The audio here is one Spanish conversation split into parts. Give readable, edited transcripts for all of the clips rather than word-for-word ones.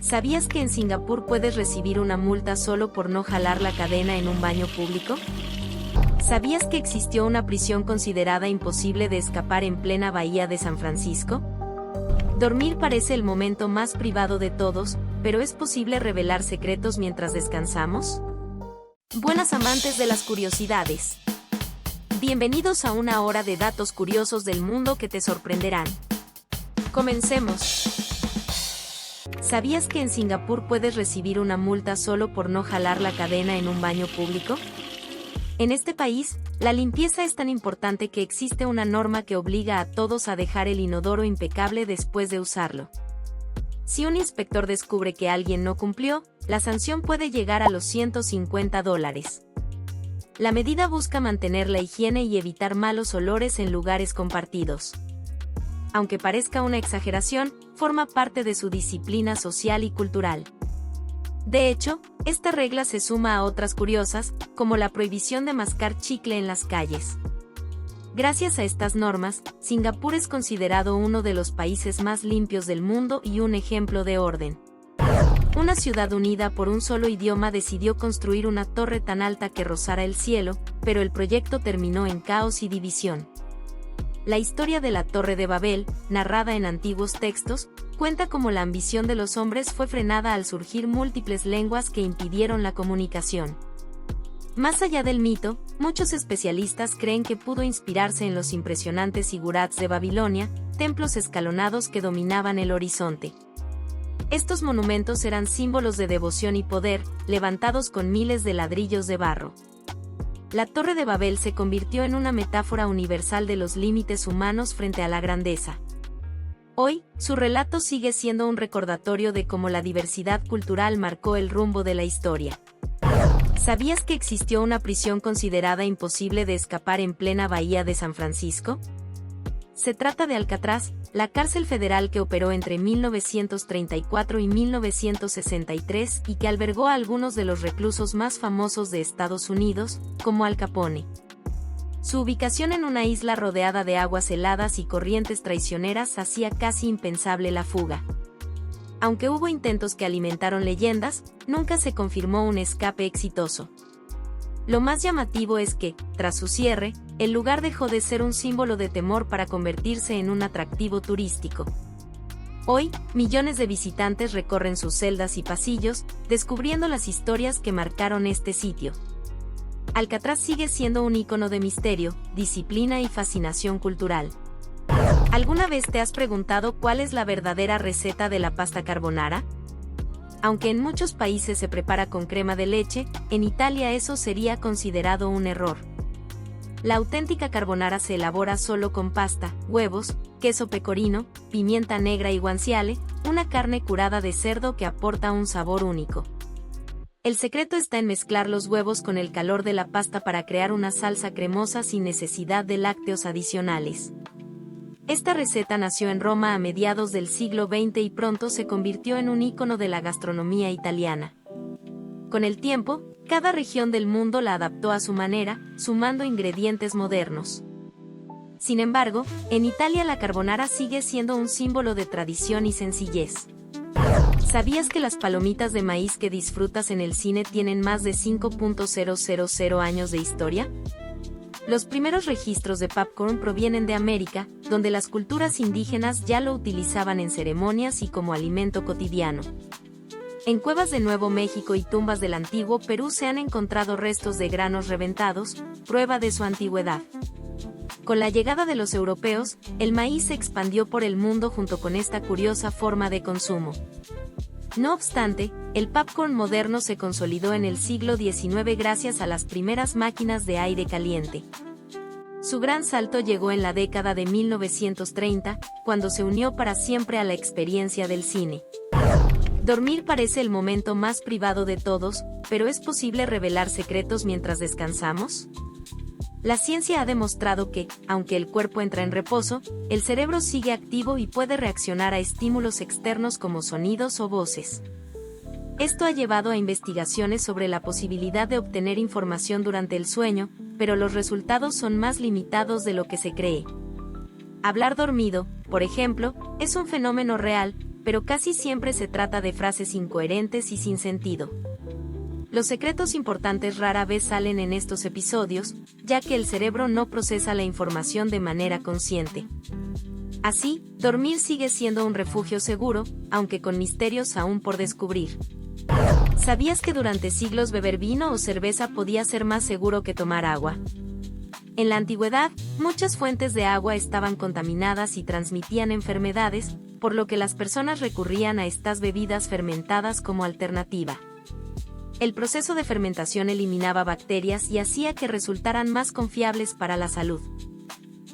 ¿Sabías que en Singapur puedes recibir una multa solo por no jalar la cadena en un baño público? ¿Sabías que existió una prisión considerada imposible de escapar en plena bahía de San Francisco? Dormir parece el momento más privado de todos, pero ¿es posible revelar secretos mientras descansamos? Buenas amantes de las curiosidades. Bienvenidos a una hora de datos curiosos del mundo que te sorprenderán. Comencemos. ¿Sabías que en Singapur puedes recibir una multa solo por no jalar la cadena en un baño público? En este país, la limpieza es tan importante que existe una norma que obliga a todos a dejar el inodoro impecable después de usarlo. Si un inspector descubre que alguien no cumplió, la sanción puede llegar a los $150. La medida busca mantener la higiene y evitar malos olores en lugares compartidos. Aunque parezca una exageración, forma parte de su disciplina social y cultural. De hecho, esta regla se suma a otras curiosas, como la prohibición de mascar chicle en las calles. Gracias a estas normas, Singapur es considerado uno de los países más limpios del mundo y un ejemplo de orden. Una ciudad unida por un solo idioma decidió construir una torre tan alta que rozara el cielo, pero el proyecto terminó en caos y división. La historia de la Torre de Babel, narrada en antiguos textos, cuenta cómo la ambición de los hombres fue frenada al surgir múltiples lenguas que impidieron la comunicación. Más allá del mito, muchos especialistas creen que pudo inspirarse en los impresionantes zigurats de Babilonia, templos escalonados que dominaban el horizonte. Estos monumentos eran símbolos de devoción y poder, levantados con miles de ladrillos de barro. La Torre de Babel se convirtió en una metáfora universal de los límites humanos frente a la grandeza. Hoy, su relato sigue siendo un recordatorio de cómo la diversidad cultural marcó el rumbo de la historia. ¿Sabías que existió una prisión considerada imposible de escapar en plena bahía de San Francisco? Se trata de Alcatraz, la cárcel federal que operó entre 1934 y 1963 y que albergó a algunos de los reclusos más famosos de Estados Unidos, como Al Capone. Su ubicación en una isla rodeada de aguas heladas y corrientes traicioneras hacía casi impensable la fuga. Aunque hubo intentos que alimentaron leyendas, nunca se confirmó un escape exitoso. Lo más llamativo es que, tras su cierre, el lugar dejó de ser un símbolo de temor para convertirse en un atractivo turístico. Hoy, millones de visitantes recorren sus celdas y pasillos, descubriendo las historias que marcaron este sitio. Alcatraz sigue siendo un icono de misterio, disciplina y fascinación cultural. ¿Alguna vez te has preguntado cuál es la verdadera receta de la pasta carbonara? Aunque en muchos países se prepara con crema de leche, en Italia eso sería considerado un error. La auténtica carbonara se elabora solo con pasta, huevos, queso pecorino, pimienta negra y guanciale, una carne curada de cerdo que aporta un sabor único. El secreto está en mezclar los huevos con el calor de la pasta para crear una salsa cremosa sin necesidad de lácteos adicionales. Esta receta nació en Roma a mediados del siglo XX y pronto se convirtió en un ícono de la gastronomía italiana. Con el tiempo, cada región del mundo la adaptó a su manera, sumando ingredientes modernos. Sin embargo, en Italia la carbonara sigue siendo un símbolo de tradición y sencillez. ¿Sabías que las palomitas de maíz que disfrutas en el cine tienen más de 5.000 años de historia? Los primeros registros de popcorn provienen de América, donde las culturas indígenas ya lo utilizaban en ceremonias y como alimento cotidiano. En cuevas de Nuevo México y tumbas del antiguo Perú se han encontrado restos de granos reventados, prueba de su antigüedad. Con la llegada de los europeos, el maíz se expandió por el mundo junto con esta curiosa forma de consumo. No obstante, el popcorn moderno se consolidó en el siglo XIX gracias a las primeras máquinas de aire caliente. Su gran salto llegó en la década de 1930, cuando se unió para siempre a la experiencia del cine. Dormir parece el momento más privado de todos, pero ¿es posible revelar secretos mientras descansamos? La ciencia ha demostrado que, aunque el cuerpo entra en reposo, el cerebro sigue activo y puede reaccionar a estímulos externos como sonidos o voces. Esto ha llevado a investigaciones sobre la posibilidad de obtener información durante el sueño, pero los resultados son más limitados de lo que se cree. Hablar dormido, por ejemplo, es un fenómeno real, pero casi siempre se trata de frases incoherentes y sin sentido. Los secretos importantes rara vez salen en estos episodios, ya que el cerebro no procesa la información de manera consciente. Así, dormir sigue siendo un refugio seguro, aunque con misterios aún por descubrir. ¿Sabías que durante siglos beber vino o cerveza podía ser más seguro que tomar agua? En la antigüedad, muchas fuentes de agua estaban contaminadas y transmitían enfermedades, por lo que las personas recurrían a estas bebidas fermentadas como alternativa. El proceso de fermentación eliminaba bacterias y hacía que resultaran más confiables para la salud.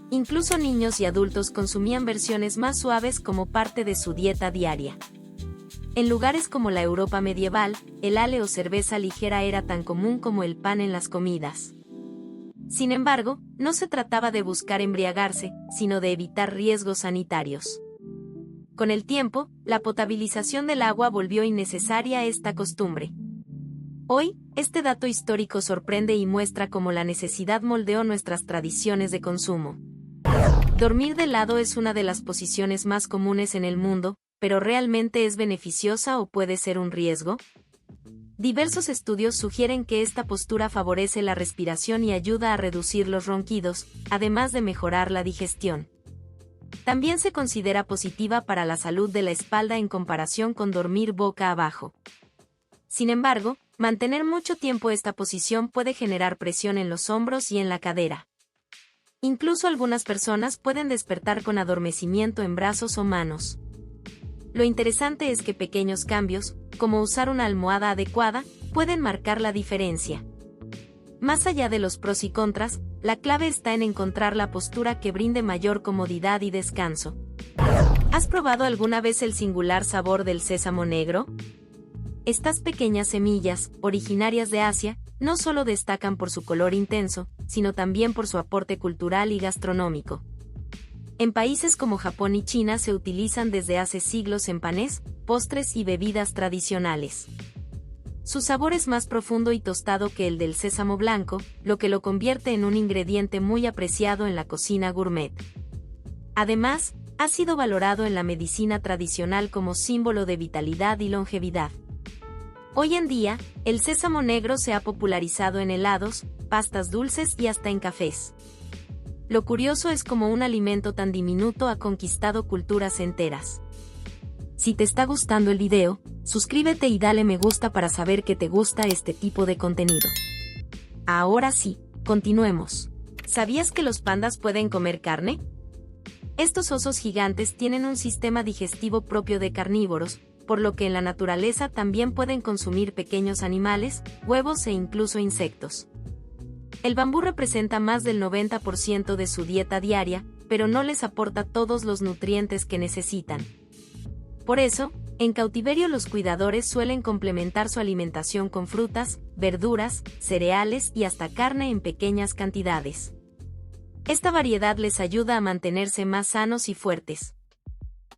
Incluso niños y adultos consumían versiones más suaves como parte de su dieta diaria. En lugares como la Europa medieval, el ale o cerveza ligera era tan común como el pan en las comidas. Sin embargo, no se trataba de buscar embriagarse, sino de evitar riesgos sanitarios. Con el tiempo, la potabilización del agua volvió innecesaria esta costumbre. Hoy, este dato histórico sorprende y muestra cómo la necesidad moldeó nuestras tradiciones de consumo. Dormir de lado es una de las posiciones más comunes en el mundo, pero ¿realmente es beneficiosa o puede ser un riesgo? Diversos estudios sugieren que esta postura favorece la respiración y ayuda a reducir los ronquidos, además de mejorar la digestión. También se considera positiva para la salud de la espalda en comparación con dormir boca abajo. Sin embargo, mantener mucho tiempo esta posición puede generar presión en los hombros y en la cadera. Incluso algunas personas pueden despertar con adormecimiento en brazos o manos. Lo interesante es que pequeños cambios, como usar una almohada adecuada, pueden marcar la diferencia. Más allá de los pros y contras, la clave está en encontrar la postura que brinde mayor comodidad y descanso. ¿Has probado alguna vez el singular sabor del sésamo negro? Estas pequeñas semillas, originarias de Asia, no solo destacan por su color intenso, sino también por su aporte cultural y gastronómico. En países como Japón y China se utilizan desde hace siglos en panés, postres y bebidas tradicionales. Su sabor es más profundo y tostado que el del sésamo blanco, lo que lo convierte en un ingrediente muy apreciado en la cocina gourmet. Además, ha sido valorado en la medicina tradicional como símbolo de vitalidad y longevidad. Hoy en día, el sésamo negro se ha popularizado en helados, pastas dulces y hasta en cafés. Lo curioso es cómo un alimento tan diminuto ha conquistado culturas enteras. Si te está gustando el video, suscríbete y dale me gusta para saber que te gusta este tipo de contenido. Ahora sí, continuemos. ¿Sabías que los pandas pueden comer carne? Estos osos gigantes tienen un sistema digestivo propio de carnívoros, por lo que en la naturaleza también pueden consumir pequeños animales, huevos e incluso insectos. El bambú representa más del 90% de su dieta diaria, pero no les aporta todos los nutrientes que necesitan. Por eso, en cautiverio los cuidadores suelen complementar su alimentación con frutas, verduras, cereales y hasta carne en pequeñas cantidades. Esta variedad les ayuda a mantenerse más sanos y fuertes.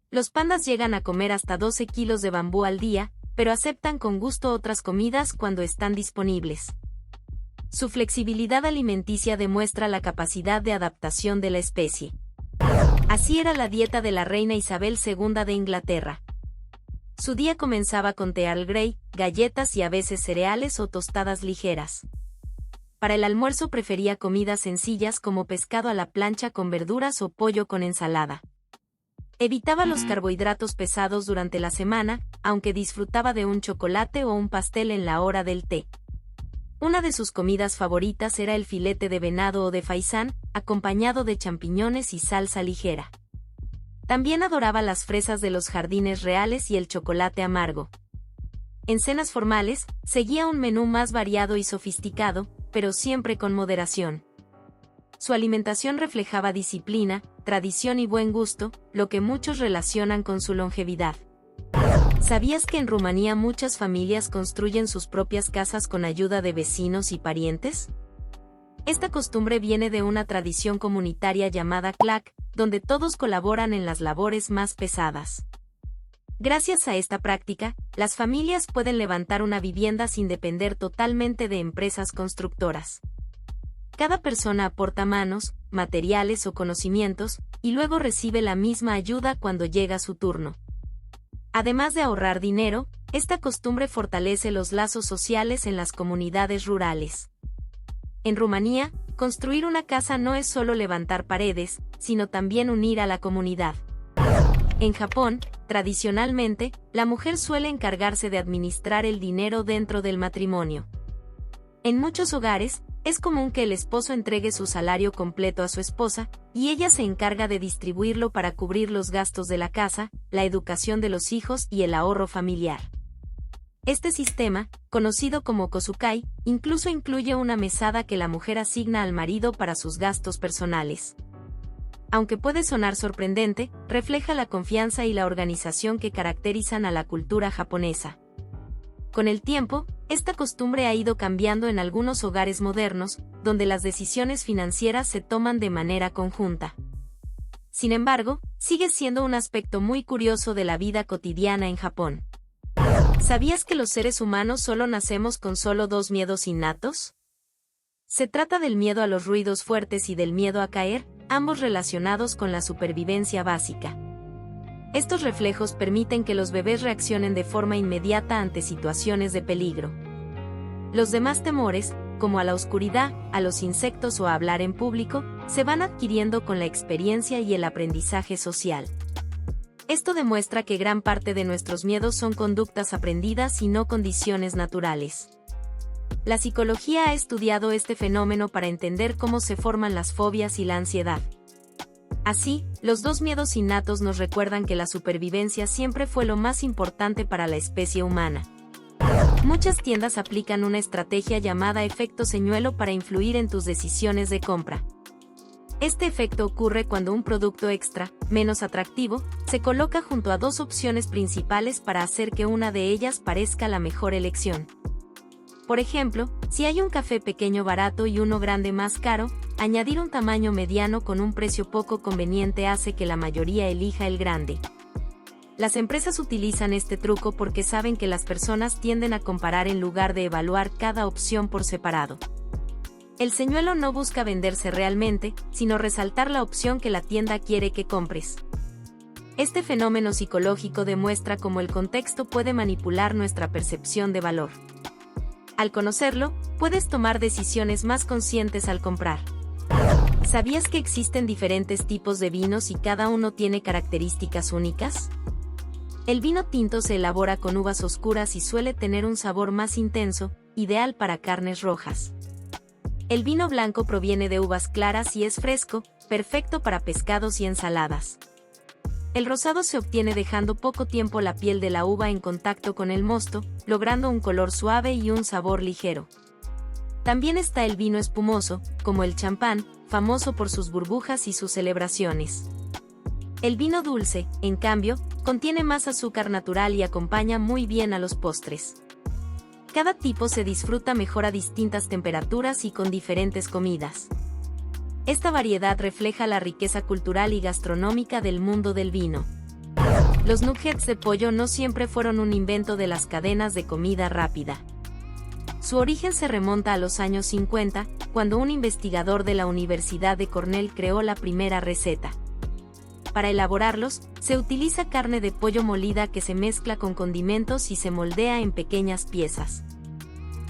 Los pandas llegan a comer hasta 12 kilos de bambú al día, pero aceptan con gusto otras comidas cuando están disponibles. Su flexibilidad alimenticia demuestra la capacidad de adaptación de la especie. Así era la dieta de la reina Isabel II de Inglaterra. Su día comenzaba con té Earl Grey, galletas y a veces cereales o tostadas ligeras. Para el almuerzo prefería comidas sencillas como pescado a la plancha con verduras o pollo con ensalada. Evitaba los carbohidratos pesados durante la semana, aunque disfrutaba de un chocolate o un pastel en la hora del té. Una de sus comidas favoritas era el filete de venado o de faisán, acompañado de champiñones y salsa ligera. También adoraba las fresas de los jardines reales y el chocolate amargo. En cenas formales, seguía un menú más variado y sofisticado, pero siempre con moderación. Su alimentación reflejaba disciplina, tradición y buen gusto, lo que muchos relacionan con su longevidad. ¿Sabías que en Rumanía muchas familias construyen sus propias casas con ayuda de vecinos y parientes? Esta costumbre viene de una tradición comunitaria llamada clac, donde todos colaboran en las labores más pesadas. Gracias a esta práctica, las familias pueden levantar una vivienda sin depender totalmente de empresas constructoras. Cada persona aporta manos, materiales o conocimientos, y luego recibe la misma ayuda cuando llega su turno. Además de ahorrar dinero, esta costumbre fortalece los lazos sociales en las comunidades rurales. En Rumanía, construir una casa no es solo levantar paredes, sino también unir a la comunidad. En Japón, tradicionalmente, la mujer suele encargarse de administrar el dinero dentro del matrimonio. En muchos hogares, es común que el esposo entregue su salario completo a su esposa, y ella se encarga de distribuirlo para cubrir los gastos de la casa, la educación de los hijos y el ahorro familiar. Este sistema, conocido como kosukai, incluso incluye una mesada que la mujer asigna al marido para sus gastos personales. Aunque puede sonar sorprendente, refleja la confianza y la organización que caracterizan a la cultura japonesa. Con el tiempo, esta costumbre ha ido cambiando en algunos hogares modernos, donde las decisiones financieras se toman de manera conjunta. Sin embargo, sigue siendo un aspecto muy curioso de la vida cotidiana en Japón. ¿Sabías que los seres humanos solo nacemos con solo dos miedos innatos? Se trata del miedo a los ruidos fuertes y del miedo a caer, ambos relacionados con la supervivencia básica. Estos reflejos permiten que los bebés reaccionen de forma inmediata ante situaciones de peligro. Los demás temores, como a la oscuridad, a los insectos o a hablar en público, se van adquiriendo con la experiencia y el aprendizaje social. Esto demuestra que gran parte de nuestros miedos son conductas aprendidas y no condiciones naturales. La psicología ha estudiado este fenómeno para entender cómo se forman las fobias y la ansiedad. Así, los dos miedos innatos nos recuerdan que la supervivencia siempre fue lo más importante para la especie humana. Muchas tiendas aplican una estrategia llamada efecto señuelo para influir en tus decisiones de compra. Este efecto ocurre cuando un producto extra, menos atractivo, se coloca junto a dos opciones principales para hacer que una de ellas parezca la mejor elección. Por ejemplo, si hay un café pequeño barato y uno grande más caro, añadir un tamaño mediano con un precio poco conveniente hace que la mayoría elija el grande. Las empresas utilizan este truco porque saben que las personas tienden a comparar en lugar de evaluar cada opción por separado. El señuelo no busca venderse realmente, sino resaltar la opción que la tienda quiere que compres. Este fenómeno psicológico demuestra cómo el contexto puede manipular nuestra percepción de valor. Al conocerlo, puedes tomar decisiones más conscientes al comprar. ¿Sabías que existen diferentes tipos de vinos y cada uno tiene características únicas? El vino tinto se elabora con uvas oscuras y suele tener un sabor más intenso, ideal para carnes rojas. El vino blanco proviene de uvas claras y es fresco, perfecto para pescados y ensaladas. El rosado se obtiene dejando poco tiempo la piel de la uva en contacto con el mosto, logrando un color suave y un sabor ligero. También está el vino espumoso, como el champán, famoso por sus burbujas y sus celebraciones. El vino dulce, en cambio, contiene más azúcar natural y acompaña muy bien a los postres. Cada tipo se disfruta mejor a distintas temperaturas y con diferentes comidas. Esta variedad refleja la riqueza cultural y gastronómica del mundo del vino. Los nuggets de pollo no siempre fueron un invento de las cadenas de comida rápida. Su origen se remonta a los años 50, cuando un investigador de la Universidad de Cornell creó la primera receta. Para elaborarlos, se utiliza carne de pollo molida que se mezcla con condimentos y se moldea en pequeñas piezas.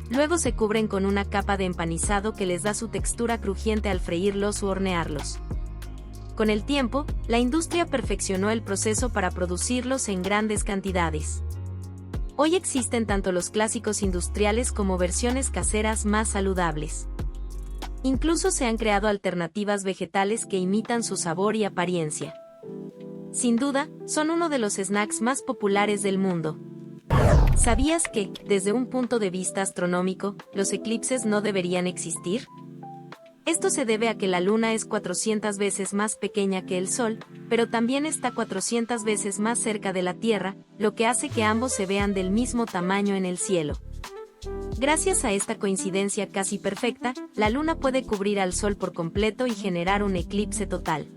Luego se cubren con una capa de empanizado que les da su textura crujiente al freírlos u hornearlos. Con el tiempo, la industria perfeccionó el proceso para producirlos en grandes cantidades. Hoy existen tanto los clásicos industriales como versiones caseras más saludables. Incluso se han creado alternativas vegetales que imitan su sabor y apariencia. Sin duda, son uno de los snacks más populares del mundo. ¿Sabías que, desde un punto de vista astronómico, los eclipses no deberían existir? Esto se debe a que la Luna es 400 veces más pequeña que el Sol, pero también está 400 veces más cerca de la Tierra, lo que hace que ambos se vean del mismo tamaño en el cielo. Gracias a esta coincidencia casi perfecta, la Luna puede cubrir al Sol por completo y generar un eclipse total.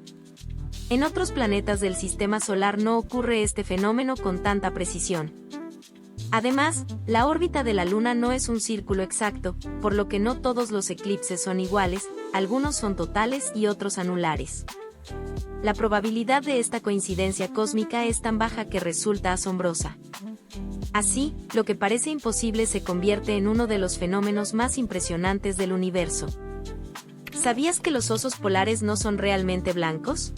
En otros planetas del sistema solar no ocurre este fenómeno con tanta precisión. Además, la órbita de la Luna no es un círculo exacto, por lo que no todos los eclipses son iguales, algunos son totales y otros anulares. La probabilidad de esta coincidencia cósmica es tan baja que resulta asombrosa. Así, lo que parece imposible se convierte en uno de los fenómenos más impresionantes del universo. ¿Sabías que los osos polares no son realmente blancos?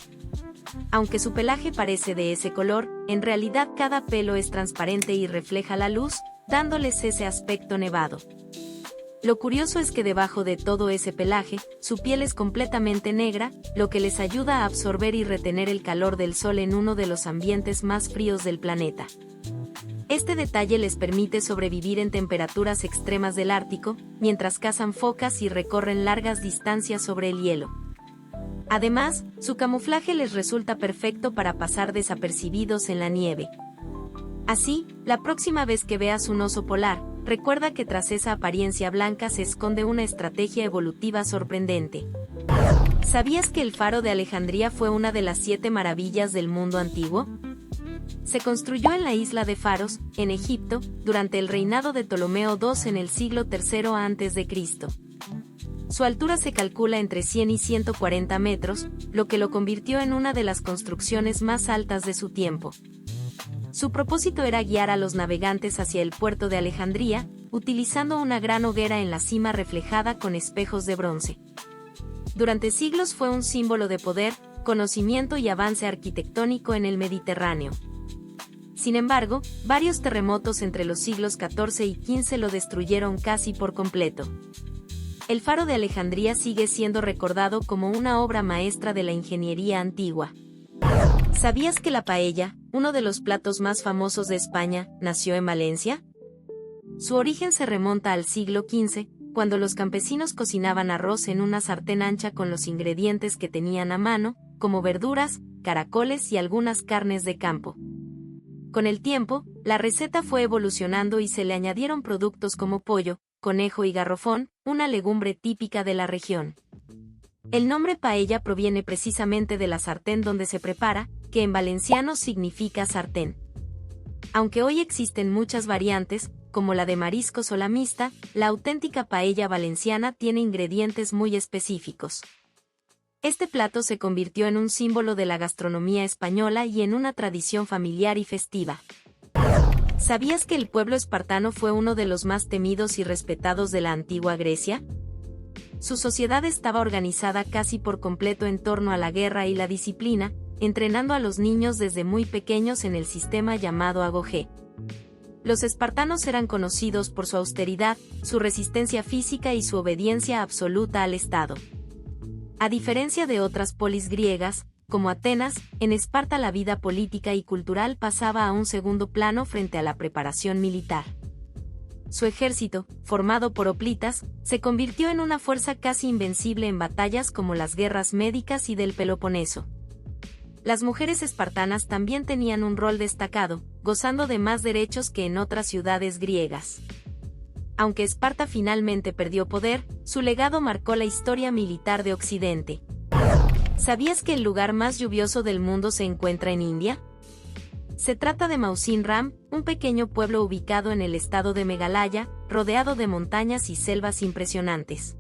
Aunque su pelaje parece de ese color, en realidad cada pelo es transparente y refleja la luz, dándoles ese aspecto nevado. Lo curioso es que debajo de todo ese pelaje, su piel es completamente negra, lo que les ayuda a absorber y retener el calor del sol en uno de los ambientes más fríos del planeta. Este detalle les permite sobrevivir en temperaturas extremas del Ártico, mientras cazan focas y recorren largas distancias sobre el hielo. Además, su camuflaje les resulta perfecto para pasar desapercibidos en la nieve. Así, la próxima vez que veas un oso polar, recuerda que tras esa apariencia blanca se esconde una estrategia evolutiva sorprendente. ¿Sabías que el Faro de Alejandría fue una de las 7 maravillas del mundo antiguo? Se construyó en la isla de Faros, en Egipto, durante el reinado de Ptolomeo II en el siglo III a.C. Su altura se calcula entre 100 y 140 metros, lo que lo convirtió en una de las construcciones más altas de su tiempo. Su propósito era guiar a los navegantes hacia el puerto de Alejandría, utilizando una gran hoguera en la cima reflejada con espejos de bronce. Durante siglos fue un símbolo de poder, conocimiento y avance arquitectónico en el Mediterráneo. Sin embargo, varios terremotos entre los siglos XIV y XV lo destruyeron casi por completo. El Faro de Alejandría sigue siendo recordado como una obra maestra de la ingeniería antigua. ¿Sabías que la paella, uno de los platos más famosos de España, nació en Valencia? Su origen se remonta al siglo XV, cuando los campesinos cocinaban arroz en una sartén ancha con los ingredientes que tenían a mano, como verduras, caracoles y algunas carnes de campo. Con el tiempo, la receta fue evolucionando y se le añadieron productos como pollo, conejo y garrofón, una legumbre típica de la región. El nombre paella proviene precisamente de la sartén donde se prepara, que en valenciano significa sartén. Aunque hoy existen muchas variantes, como la de mariscos o la mixta, la auténtica paella valenciana tiene ingredientes muy específicos. Este plato se convirtió en un símbolo de la gastronomía española y en una tradición familiar y festiva. ¿Sabías que el pueblo espartano fue uno de los más temidos y respetados de la antigua Grecia? Su sociedad estaba organizada casi por completo en torno a la guerra y la disciplina, entrenando a los niños desde muy pequeños en el sistema llamado agogé. Los espartanos eran conocidos por su austeridad, su resistencia física y su obediencia absoluta al Estado. A diferencia de otras polis griegas, como Atenas, en Esparta la vida política y cultural pasaba a un segundo plano frente a la preparación militar. Su ejército, formado por hoplitas, se convirtió en una fuerza casi invencible en batallas como las guerras médicas y del Peloponeso. Las mujeres espartanas también tenían un rol destacado, gozando de más derechos que en otras ciudades griegas. Aunque Esparta finalmente perdió poder, su legado marcó la historia militar de Occidente. ¿Sabías que el lugar más lluvioso del mundo se encuentra en India? Se trata de Mausin Ram, un pequeño pueblo ubicado en el estado de Meghalaya, rodeado de montañas y selvas impresionantes.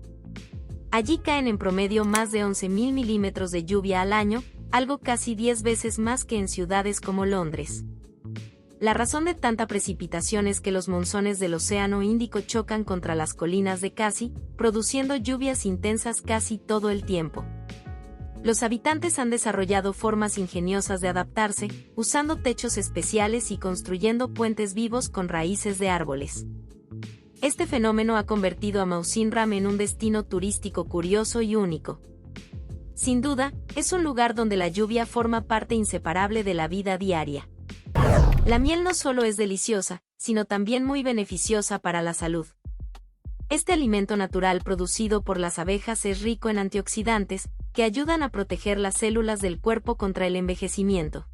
Allí caen en promedio más de 11.000 milímetros de lluvia al año, algo casi 10 veces más que en ciudades como Londres. La razón de tanta precipitación es que los monzones del Océano Índico chocan contra las colinas de Khasi, produciendo lluvias intensas casi todo el tiempo. Los habitantes han desarrollado formas ingeniosas de adaptarse, usando techos especiales y construyendo puentes vivos con raíces de árboles. Este fenómeno ha convertido a Mausin Ram en un destino turístico curioso y único. Sin duda, es un lugar donde la lluvia forma parte inseparable de la vida diaria. La miel no solo es deliciosa, sino también muy beneficiosa para la salud. Este alimento natural producido por las abejas es rico en antioxidantes, que ayudan a proteger las células del cuerpo contra el envejecimiento.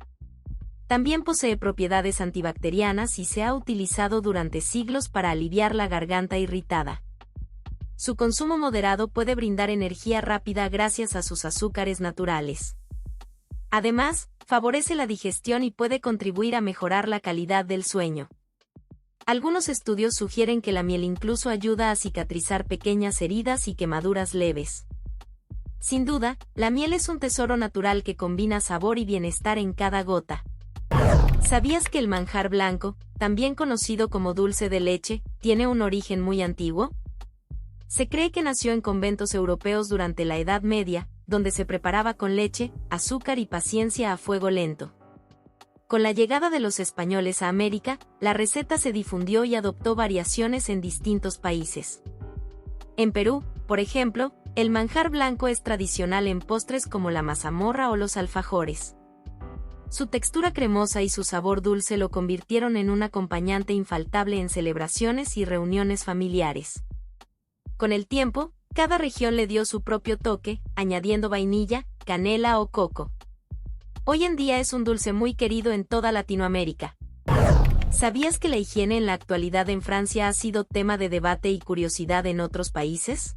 También posee propiedades antibacterianas y se ha utilizado durante siglos para aliviar la garganta irritada. Su consumo moderado puede brindar energía rápida gracias a sus azúcares naturales. Además, favorece la digestión y puede contribuir a mejorar la calidad del sueño. Algunos estudios sugieren que la miel incluso ayuda a cicatrizar pequeñas heridas y quemaduras leves. Sin duda, la miel es un tesoro natural que combina sabor y bienestar en cada gota. ¿Sabías que el manjar blanco, también conocido como dulce de leche, tiene un origen muy antiguo? Se cree que nació en conventos europeos durante la Edad Media, donde se preparaba con leche, azúcar y paciencia a fuego lento. Con la llegada de los españoles a América, la receta se difundió y adoptó variaciones en distintos países. En Perú, por ejemplo, el manjar blanco es tradicional en postres como la mazamorra o los alfajores. Su textura cremosa y su sabor dulce lo convirtieron en un acompañante infaltable en celebraciones y reuniones familiares. Con el tiempo, cada región le dio su propio toque, añadiendo vainilla, canela o coco. Hoy en día es un dulce muy querido en toda Latinoamérica. ¿Sabías que la higiene en la actualidad en Francia ha sido tema de debate y curiosidad en otros países?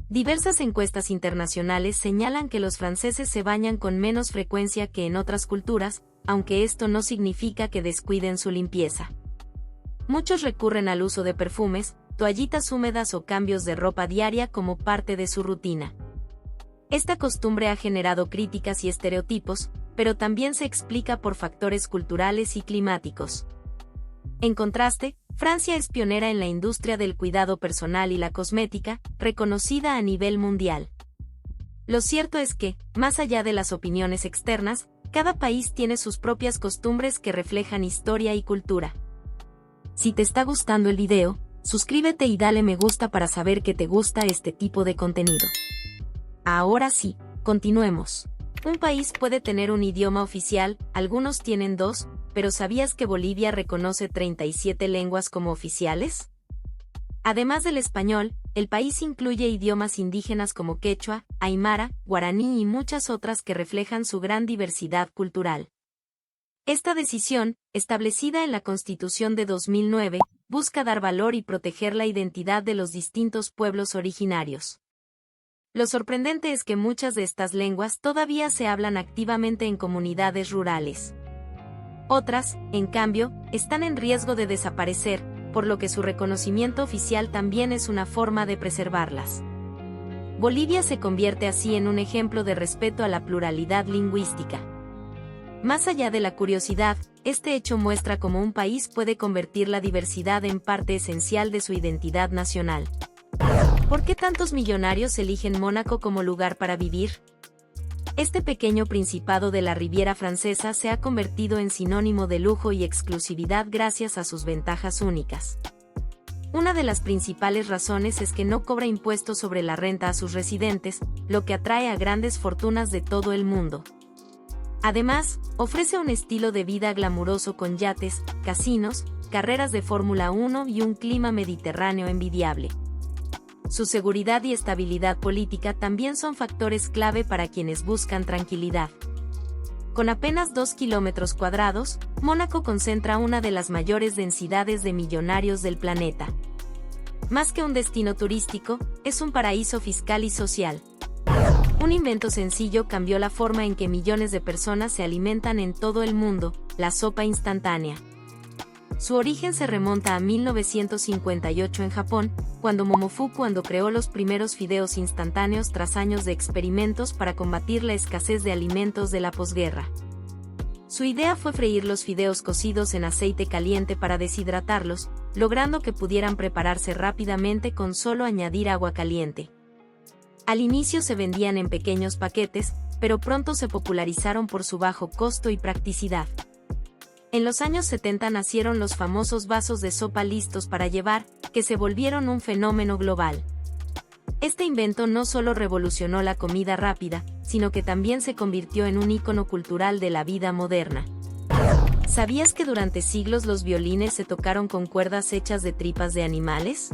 Diversas encuestas internacionales señalan que los franceses se bañan con menos frecuencia que en otras culturas, aunque esto no significa que descuiden su limpieza. Muchos recurren al uso de perfumes, toallitas húmedas o cambios de ropa diaria como parte de su rutina. Esta costumbre ha generado críticas y estereotipos, pero también se explica por factores culturales y climáticos. En contraste, Francia es pionera en la industria del cuidado personal y la cosmética, reconocida a nivel mundial. Lo cierto es que, más allá de las opiniones externas, cada país tiene sus propias costumbres que reflejan historia y cultura. Si te está gustando el video, suscríbete y dale me gusta para saber que te gusta este tipo de contenido. Ahora sí, continuemos. Un país puede tener un idioma oficial, algunos tienen dos, pero ¿sabías que Bolivia reconoce 37 lenguas como oficiales? Además del español, el país incluye idiomas indígenas como quechua, aymara, guaraní y muchas otras que reflejan su gran diversidad cultural. Esta decisión, establecida en la Constitución de 2009, busca dar valor y proteger la identidad de los distintos pueblos originarios. Lo sorprendente es que muchas de estas lenguas todavía se hablan activamente en comunidades rurales. Otras, en cambio, están en riesgo de desaparecer, por lo que su reconocimiento oficial también es una forma de preservarlas. Bolivia se convierte así en un ejemplo de respeto a la pluralidad lingüística. Más allá de la curiosidad, este hecho muestra cómo un país puede convertir la diversidad en parte esencial de su identidad nacional. ¿Por qué tantos millonarios eligen Mónaco como lugar para vivir? Este pequeño principado de la Riviera Francesa se ha convertido en sinónimo de lujo y exclusividad gracias a sus ventajas únicas. Una de las principales razones es que no cobra impuestos sobre la renta a sus residentes, lo que atrae a grandes fortunas de todo el mundo. Además, ofrece un estilo de vida glamuroso con yates, casinos, carreras de Fórmula 1 y un clima mediterráneo envidiable. Su seguridad y estabilidad política también son factores clave para quienes buscan tranquilidad. Con apenas 2 kilómetros cuadrados, Mónaco concentra una de las mayores densidades de millonarios del planeta. Más que un destino turístico, es un paraíso fiscal y social. Un invento sencillo cambió la forma en que millones de personas se alimentan en todo el mundo: la sopa instantánea. Su origen se remonta a 1958 en Japón, cuando Momofuku creó los primeros fideos instantáneos tras años de experimentos para combatir la escasez de alimentos de la posguerra. Su idea fue freír los fideos cocidos en aceite caliente para deshidratarlos, logrando que pudieran prepararse rápidamente con solo añadir agua caliente. Al inicio se vendían en pequeños paquetes, pero pronto se popularizaron por su bajo costo y practicidad. En los años 70 nacieron los famosos vasos de sopa listos para llevar, que se volvieron un fenómeno global. Este invento no solo revolucionó la comida rápida, sino que también se convirtió en un ícono cultural de la vida moderna. ¿Sabías que durante siglos los violines se tocaron con cuerdas hechas de tripas de animales?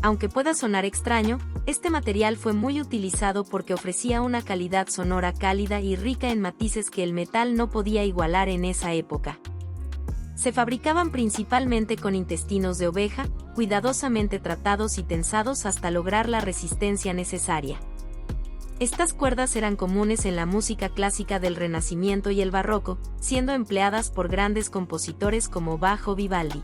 Aunque pueda sonar extraño, este material fue muy utilizado porque ofrecía una calidad sonora cálida y rica en matices que el metal no podía igualar en esa época. Se fabricaban principalmente con intestinos de oveja, cuidadosamente tratados y tensados hasta lograr la resistencia necesaria. Estas cuerdas eran comunes en la música clásica del Renacimiento y el Barroco, siendo empleadas por grandes compositores como Bach o Vivaldi.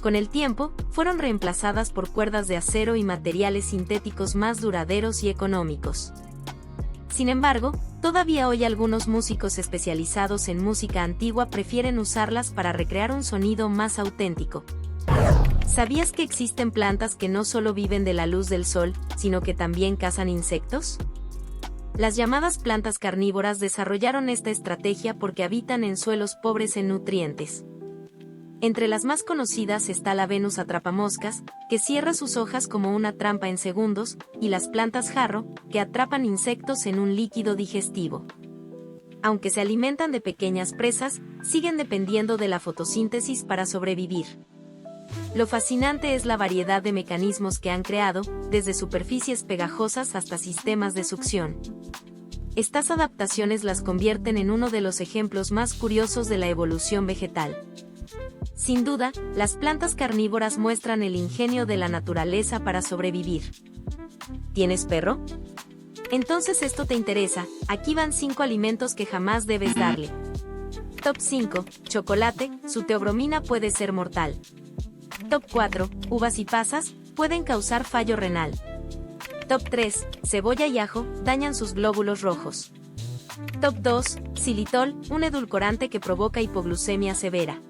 Con el tiempo, fueron reemplazadas por cuerdas de acero y materiales sintéticos más duraderos y económicos. Sin embargo, todavía hoy algunos músicos especializados en música antigua prefieren usarlas para recrear un sonido más auténtico. ¿Sabías que existen plantas que no solo viven de la luz del sol, sino que también cazan insectos? Las llamadas plantas carnívoras desarrollaron esta estrategia porque habitan en suelos pobres en nutrientes. Entre las más conocidas está la Venus atrapamoscas, que cierra sus hojas como una trampa en segundos, y las plantas jarro, que atrapan insectos en un líquido digestivo. Aunque se alimentan de pequeñas presas, siguen dependiendo de la fotosíntesis para sobrevivir. Lo fascinante es la variedad de mecanismos que han creado, desde superficies pegajosas hasta sistemas de succión. Estas adaptaciones las convierten en uno de los ejemplos más curiosos de la evolución vegetal. Sin duda, las plantas carnívoras muestran el ingenio de la naturaleza para sobrevivir. ¿Tienes perro? Entonces esto te interesa. Aquí van 5 alimentos que jamás debes darle. Top 5. Chocolate, su teobromina puede ser mortal. Top 4. Uvas y pasas, pueden causar fallo renal. Top 3. Cebolla y ajo, dañan sus glóbulos rojos. Top 2. Xilitol, un edulcorante que provoca hipoglucemia severa.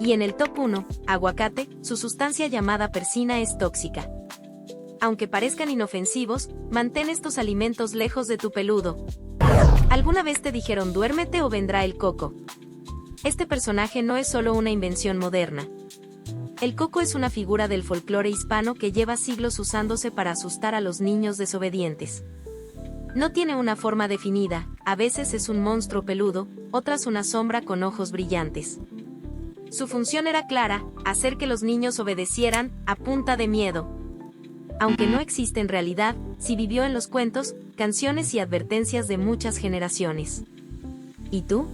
Y en el top 1, aguacate, su sustancia llamada persina es tóxica. Aunque parezcan inofensivos, mantén estos alimentos lejos de tu peludo. ¿Alguna vez te dijeron duérmete o vendrá el coco? Este personaje no es solo una invención moderna. El coco es una figura del folclore hispano que lleva siglos usándose para asustar a los niños desobedientes. No tiene una forma definida, a veces es un monstruo peludo, otras una sombra con ojos brillantes. Su función era clara, hacer que los niños obedecieran, a punta de miedo. Aunque no existe en realidad, sí vivió en los cuentos, canciones y advertencias de muchas generaciones. ¿Y tú?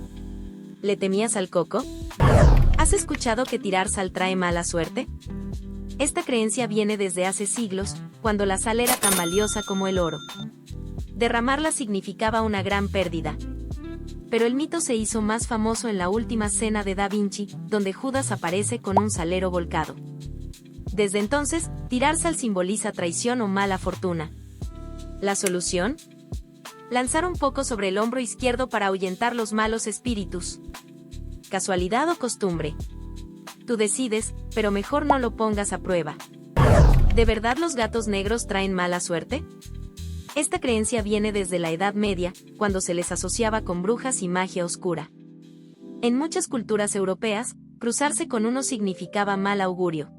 ¿Le temías al coco? ¿Has escuchado que tirar sal trae mala suerte? Esta creencia viene desde hace siglos, cuando la sal era tan valiosa como el oro. Derramarla significaba una gran pérdida. Pero el mito se hizo más famoso en la última cena de Da Vinci, donde Judas aparece con un salero volcado. Desde entonces, tirar sal simboliza traición o mala fortuna. ¿La solución? Lanzar un poco sobre el hombro izquierdo para ahuyentar los malos espíritus. ¿Casualidad o costumbre? Tú decides, pero mejor no lo pongas a prueba. ¿De verdad los gatos negros traen mala suerte? Esta creencia viene desde la Edad Media, cuando se les asociaba con brujas y magia oscura. En muchas culturas europeas, cruzarse con uno significaba mal augurio.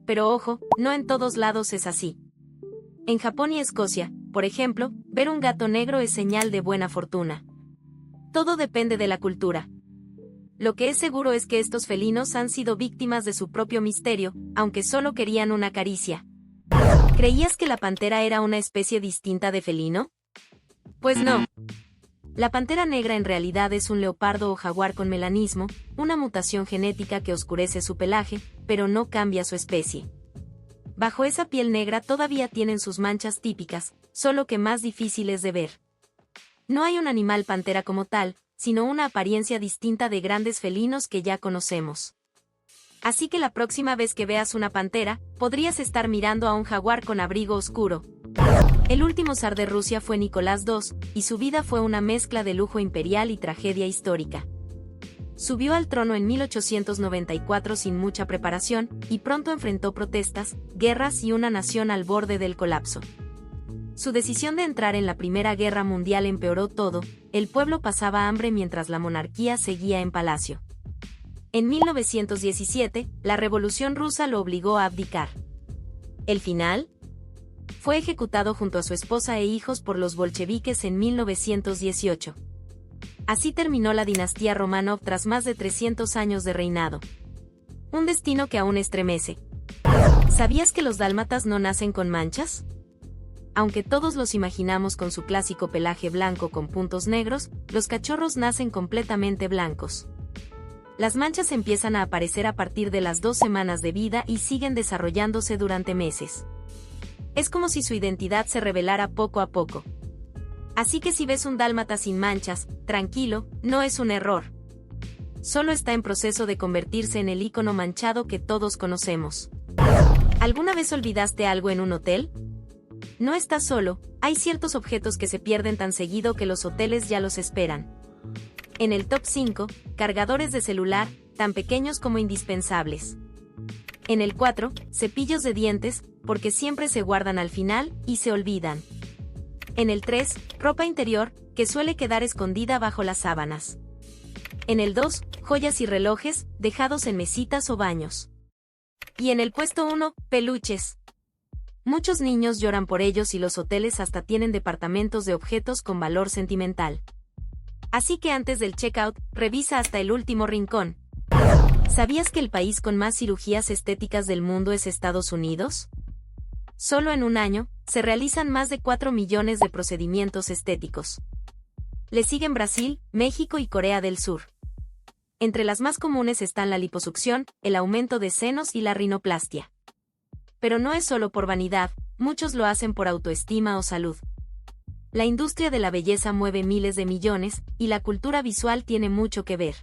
Pero ojo, no en todos lados es así. En Japón y Escocia, por ejemplo, ver un gato negro es señal de buena fortuna. Todo depende de la cultura. Lo que es seguro es que estos felinos han sido víctimas de su propio misterio, aunque solo querían una caricia. ¿Creías que la pantera era una especie distinta de felino? Pues no. La pantera negra en realidad es un leopardo o jaguar con melanismo, una mutación genética que oscurece su pelaje, pero no cambia su especie. Bajo esa piel negra todavía tienen sus manchas típicas, solo que más difíciles de ver. No hay un animal pantera como tal, sino una apariencia distinta de grandes felinos que ya conocemos. Así que la próxima vez que veas una pantera, podrías estar mirando a un jaguar con abrigo oscuro. El último zar de Rusia fue Nicolás II, y su vida fue una mezcla de lujo imperial y tragedia histórica. Subió al trono en 1894 sin mucha preparación, y pronto enfrentó protestas, guerras y una nación al borde del colapso. Su decisión de entrar en la Primera Guerra Mundial empeoró todo, el pueblo pasaba hambre mientras la monarquía seguía en palacio. En 1917, la Revolución Rusa lo obligó a abdicar. ¿El final? Fue ejecutado junto a su esposa e hijos por los bolcheviques en 1918. Así terminó la dinastía Románov tras más de 300 años de reinado. Un destino que aún estremece. ¿Sabías que los dálmatas no nacen con manchas? Aunque todos los imaginamos con su clásico pelaje blanco con puntos negros, los cachorros nacen completamente blancos. Las manchas empiezan a aparecer a partir de las 2 semanas de vida y siguen desarrollándose durante meses. Es como si su identidad se revelara poco a poco. Así que si ves un dálmata sin manchas, tranquilo, no es un error. solo está en proceso de convertirse en el icono manchado que todos conocemos. ¿Alguna vez olvidaste algo en un hotel? No estás solo, hay ciertos objetos que se pierden tan seguido que los hoteles ya los esperan. En el top 5, cargadores de celular, tan pequeños como indispensables. En el 4, cepillos de dientes, porque siempre se guardan al final y se olvidan. En el 3, ropa interior, que suele quedar escondida bajo las sábanas. En el 2, joyas y relojes, dejados en mesitas o baños. Y en el puesto 1, peluches. Muchos niños lloran por ellos y los hoteles hasta tienen departamentos de objetos con valor sentimental. Así que antes del checkout, revisa hasta el último rincón. ¿Sabías que el país con más cirugías estéticas del mundo es Estados Unidos? Solo en un año, se realizan más de 4 millones de procedimientos estéticos. Le siguen Brasil, México y Corea del Sur. Entre las más comunes están la liposucción, el aumento de senos y la rinoplastia. Pero no es solo por vanidad, muchos lo hacen por autoestima o salud. La industria de la belleza mueve miles de millones, y la cultura visual tiene mucho que ver.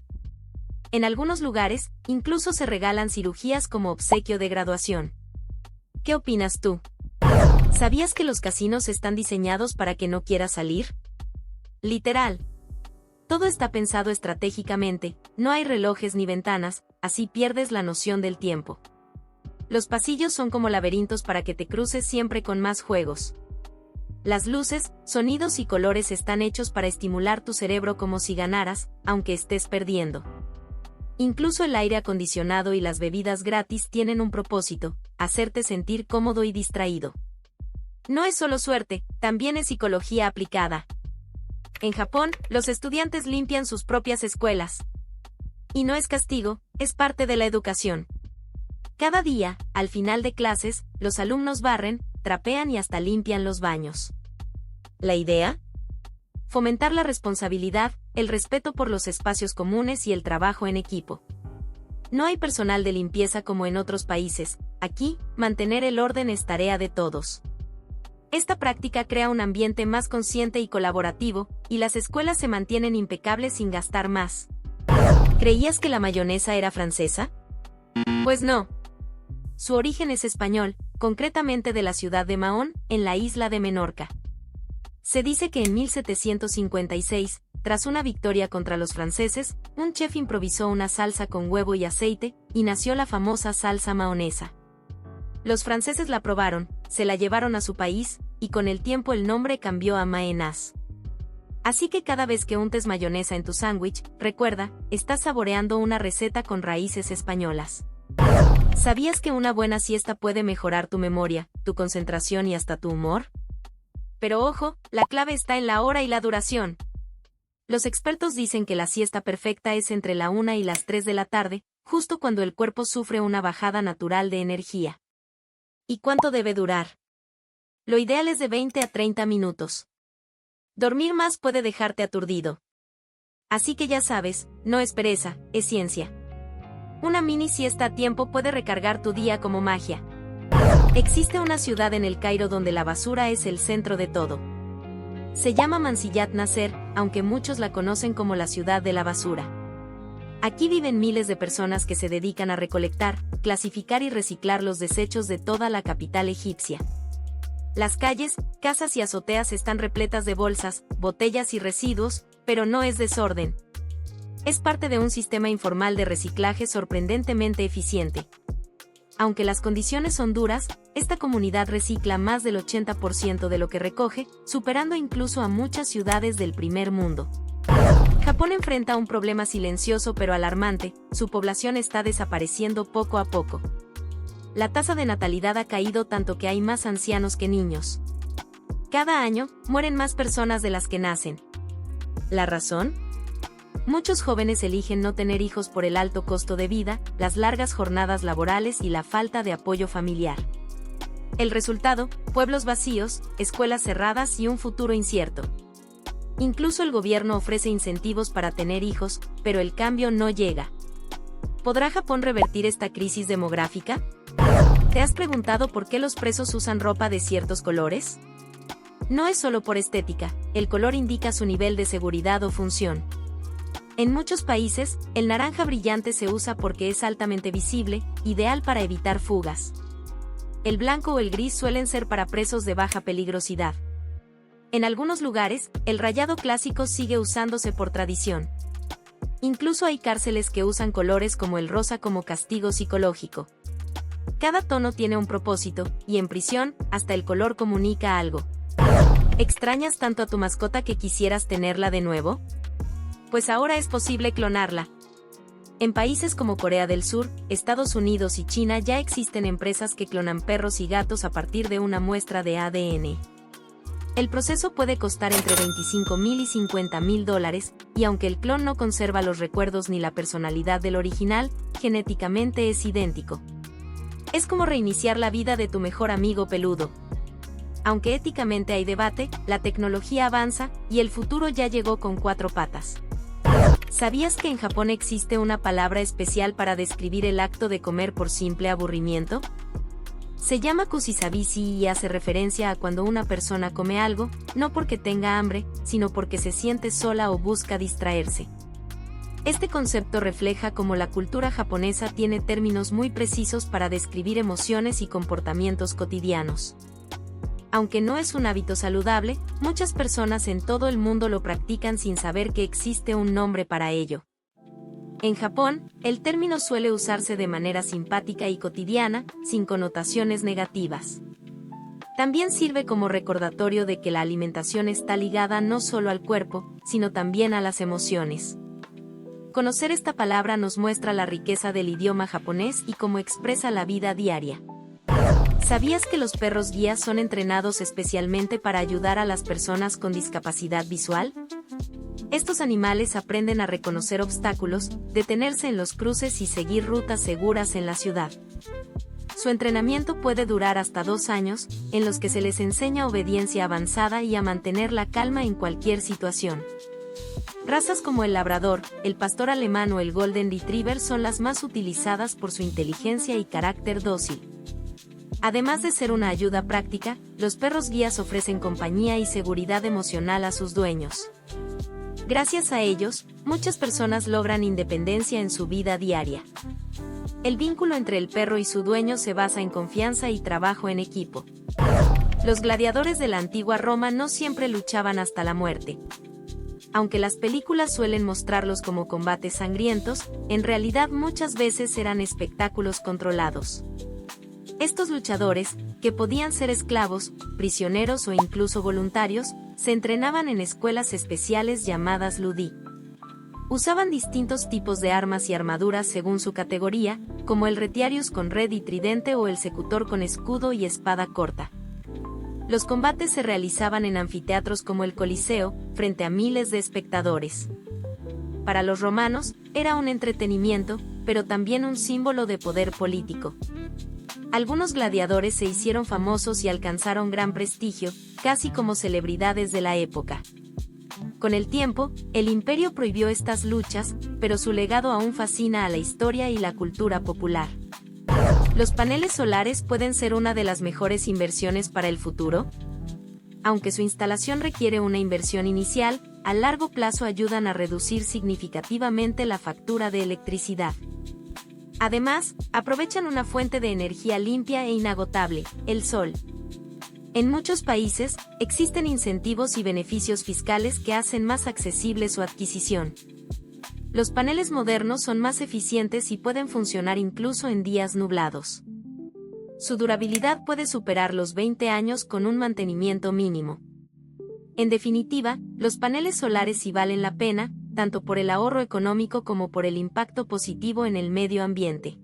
En algunos lugares, incluso se regalan cirugías como obsequio de graduación. ¿Qué opinas tú? ¿Sabías que los casinos están diseñados para que no quieras salir? Literal. Todo está pensado estratégicamente, no hay relojes ni ventanas, así pierdes la noción del tiempo. Los pasillos son como laberintos para que te cruces siempre con más juegos. Las luces, sonidos y colores están hechos para estimular tu cerebro como si ganaras, aunque estés perdiendo. Incluso el aire acondicionado y las bebidas gratis tienen un propósito, hacerte sentir cómodo y distraído. No es solo suerte, también es psicología aplicada. En Japón, los estudiantes limpian sus propias escuelas. Y no es castigo, es parte de la educación. Cada día, al final de clases, los alumnos barren, trapean y hasta limpian los baños. ¿La idea? Fomentar la responsabilidad, el respeto por los espacios comunes y el trabajo en equipo. No hay personal de limpieza como en otros países, aquí, mantener el orden es tarea de todos. Esta práctica crea un ambiente más consciente y colaborativo, y las escuelas se mantienen impecables sin gastar más. ¿Creías que la mayonesa era francesa? Pues no. Su origen es español, concretamente de la ciudad de Mahón, en la isla de Menorca. Se dice que en 1756, tras una victoria contra los franceses, un chef improvisó una salsa con huevo y aceite, y nació la famosa salsa mahonesa. Los franceses la probaron, se la llevaron a su país, y con el tiempo el nombre cambió a mayonnaise. Así que cada vez que untes mayonesa en tu sándwich, recuerda, estás saboreando una receta con raíces españolas. ¿Sabías que una buena siesta puede mejorar tu memoria, tu concentración y hasta tu humor? Pero ojo, la clave está en la hora y la duración. Los expertos dicen que la siesta perfecta es entre la 1 y las 3 de la tarde, justo cuando el cuerpo sufre una bajada natural de energía. ¿Y cuánto debe durar? Lo ideal es de 20 a 30 minutos. Dormir más puede dejarte aturdido. Así que ya sabes, no es pereza, es ciencia. Una mini siesta a tiempo puede recargar tu día como magia. Existe una ciudad en el Cairo donde la basura es el centro de todo. Se llama Mansillat Nasser, aunque muchos la conocen como la ciudad de la basura. Aquí viven miles de personas que se dedican a recolectar, clasificar y reciclar los desechos de toda la capital egipcia. Las calles, casas y azoteas están repletas de bolsas, botellas y residuos, pero no es desorden. Es parte de un sistema informal de reciclaje sorprendentemente eficiente. Aunque las condiciones son duras, esta comunidad recicla más del 80% de lo que recoge, superando incluso a muchas ciudades del primer mundo. Japón enfrenta un problema silencioso pero alarmante, su población está desapareciendo poco a poco. La tasa de natalidad ha caído tanto que hay más ancianos que niños. Cada año, mueren más personas de las que nacen. ¿La razón? Muchos jóvenes eligen no tener hijos por el alto costo de vida, las largas jornadas laborales y la falta de apoyo familiar. El resultado, pueblos vacíos, escuelas cerradas y un futuro incierto. Incluso el gobierno ofrece incentivos para tener hijos, pero el cambio no llega. ¿Podrá Japón revertir esta crisis demográfica? ¿Te has preguntado por qué los presos usan ropa de ciertos colores? No es solo por estética, el color indica su nivel de seguridad o función. En muchos países, el naranja brillante se usa porque es altamente visible, ideal para evitar fugas. El blanco o el gris suelen ser para presos de baja peligrosidad. En algunos lugares, el rayado clásico sigue usándose por tradición. Incluso hay cárceles que usan colores como el rosa como castigo psicológico. Cada tono tiene un propósito, y en prisión, hasta el color comunica algo. ¿Extrañas tanto a tu mascota que quisieras tenerla de nuevo? Pues ahora es posible clonarla. En países como Corea del Sur, Estados Unidos y China ya existen empresas que clonan perros y gatos a partir de una muestra de ADN. El proceso puede costar entre $25,000 y $50,000, y aunque el clon no conserva los recuerdos ni la personalidad del original, genéticamente es idéntico. Es como reiniciar la vida de tu mejor amigo peludo. Aunque éticamente hay debate, la tecnología avanza, y el futuro ya llegó con 4 patas. ¿Sabías que en Japón existe una palabra especial para describir el acto de comer por simple aburrimiento? Se llama kusisabisi y hace referencia a cuando una persona come algo, no porque tenga hambre, sino porque se siente sola o busca distraerse. Este concepto refleja cómo la cultura japonesa tiene términos muy precisos para describir emociones y comportamientos cotidianos. Aunque no es un hábito saludable, muchas personas en todo el mundo lo practican sin saber que existe un nombre para ello. En Japón, el término suele usarse de manera simpática y cotidiana, sin connotaciones negativas. También sirve como recordatorio de que la alimentación está ligada no solo al cuerpo, sino también a las emociones. Conocer esta palabra nos muestra la riqueza del idioma japonés y cómo expresa la vida diaria. ¿Sabías que los perros guías son entrenados especialmente para ayudar a las personas con discapacidad visual? Estos animales aprenden a reconocer obstáculos, detenerse en los cruces y seguir rutas seguras en la ciudad. Su entrenamiento puede durar hasta 2 años, en los que se les enseña obediencia avanzada y a mantener la calma en cualquier situación. Razas como el labrador, el pastor alemán o el golden retriever son las más utilizadas por su inteligencia y carácter dócil. Además de ser una ayuda práctica, los perros guías ofrecen compañía y seguridad emocional a sus dueños. Gracias a ellos, muchas personas logran independencia en su vida diaria. El vínculo entre el perro y su dueño se basa en confianza y trabajo en equipo. Los gladiadores de la antigua Roma no siempre luchaban hasta la muerte. Aunque las películas suelen mostrarlos como combates sangrientos, en realidad muchas veces eran espectáculos controlados. Estos luchadores, que podían ser esclavos, prisioneros o incluso voluntarios, se entrenaban en escuelas especiales llamadas ludi. Usaban distintos tipos de armas y armaduras según su categoría, como el retiarius con red y tridente o el secutor con escudo y espada corta. Los combates se realizaban en anfiteatros como el Coliseo, frente a miles de espectadores. Para los romanos, era un entretenimiento, pero también un símbolo de poder político. Algunos gladiadores se hicieron famosos y alcanzaron gran prestigio, casi como celebridades de la época. Con el tiempo, el imperio prohibió estas luchas, pero su legado aún fascina a la historia y la cultura popular. ¿Los paneles solares pueden ser una de las mejores inversiones para el futuro? Aunque su instalación requiere una inversión inicial, a largo plazo ayudan a reducir significativamente la factura de electricidad. Además, aprovechan una fuente de energía limpia e inagotable, el sol. En muchos países, existen incentivos y beneficios fiscales que hacen más accesible su adquisición. Los paneles modernos son más eficientes y pueden funcionar incluso en días nublados. Su durabilidad puede superar los 20 años con un mantenimiento mínimo. En definitiva, los paneles solares sí valen la pena, tanto por el ahorro económico como por el impacto positivo en el medio ambiente.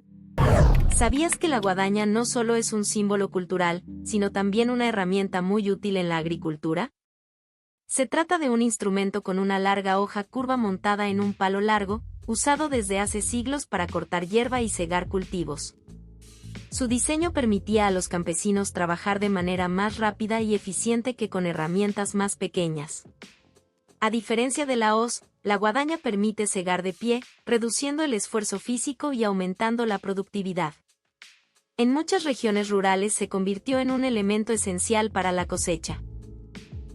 ¿Sabías que la guadaña no solo es un símbolo cultural, sino también una herramienta muy útil en la agricultura? Se trata de un instrumento con una larga hoja curva montada en un palo largo, usado desde hace siglos para cortar hierba y cegar cultivos. Su diseño permitía a los campesinos trabajar de manera más rápida y eficiente que con herramientas más pequeñas. A diferencia de la hoz, la guadaña permite cegar de pie, reduciendo el esfuerzo físico y aumentando la productividad. En muchas regiones rurales se convirtió en un elemento esencial para la cosecha.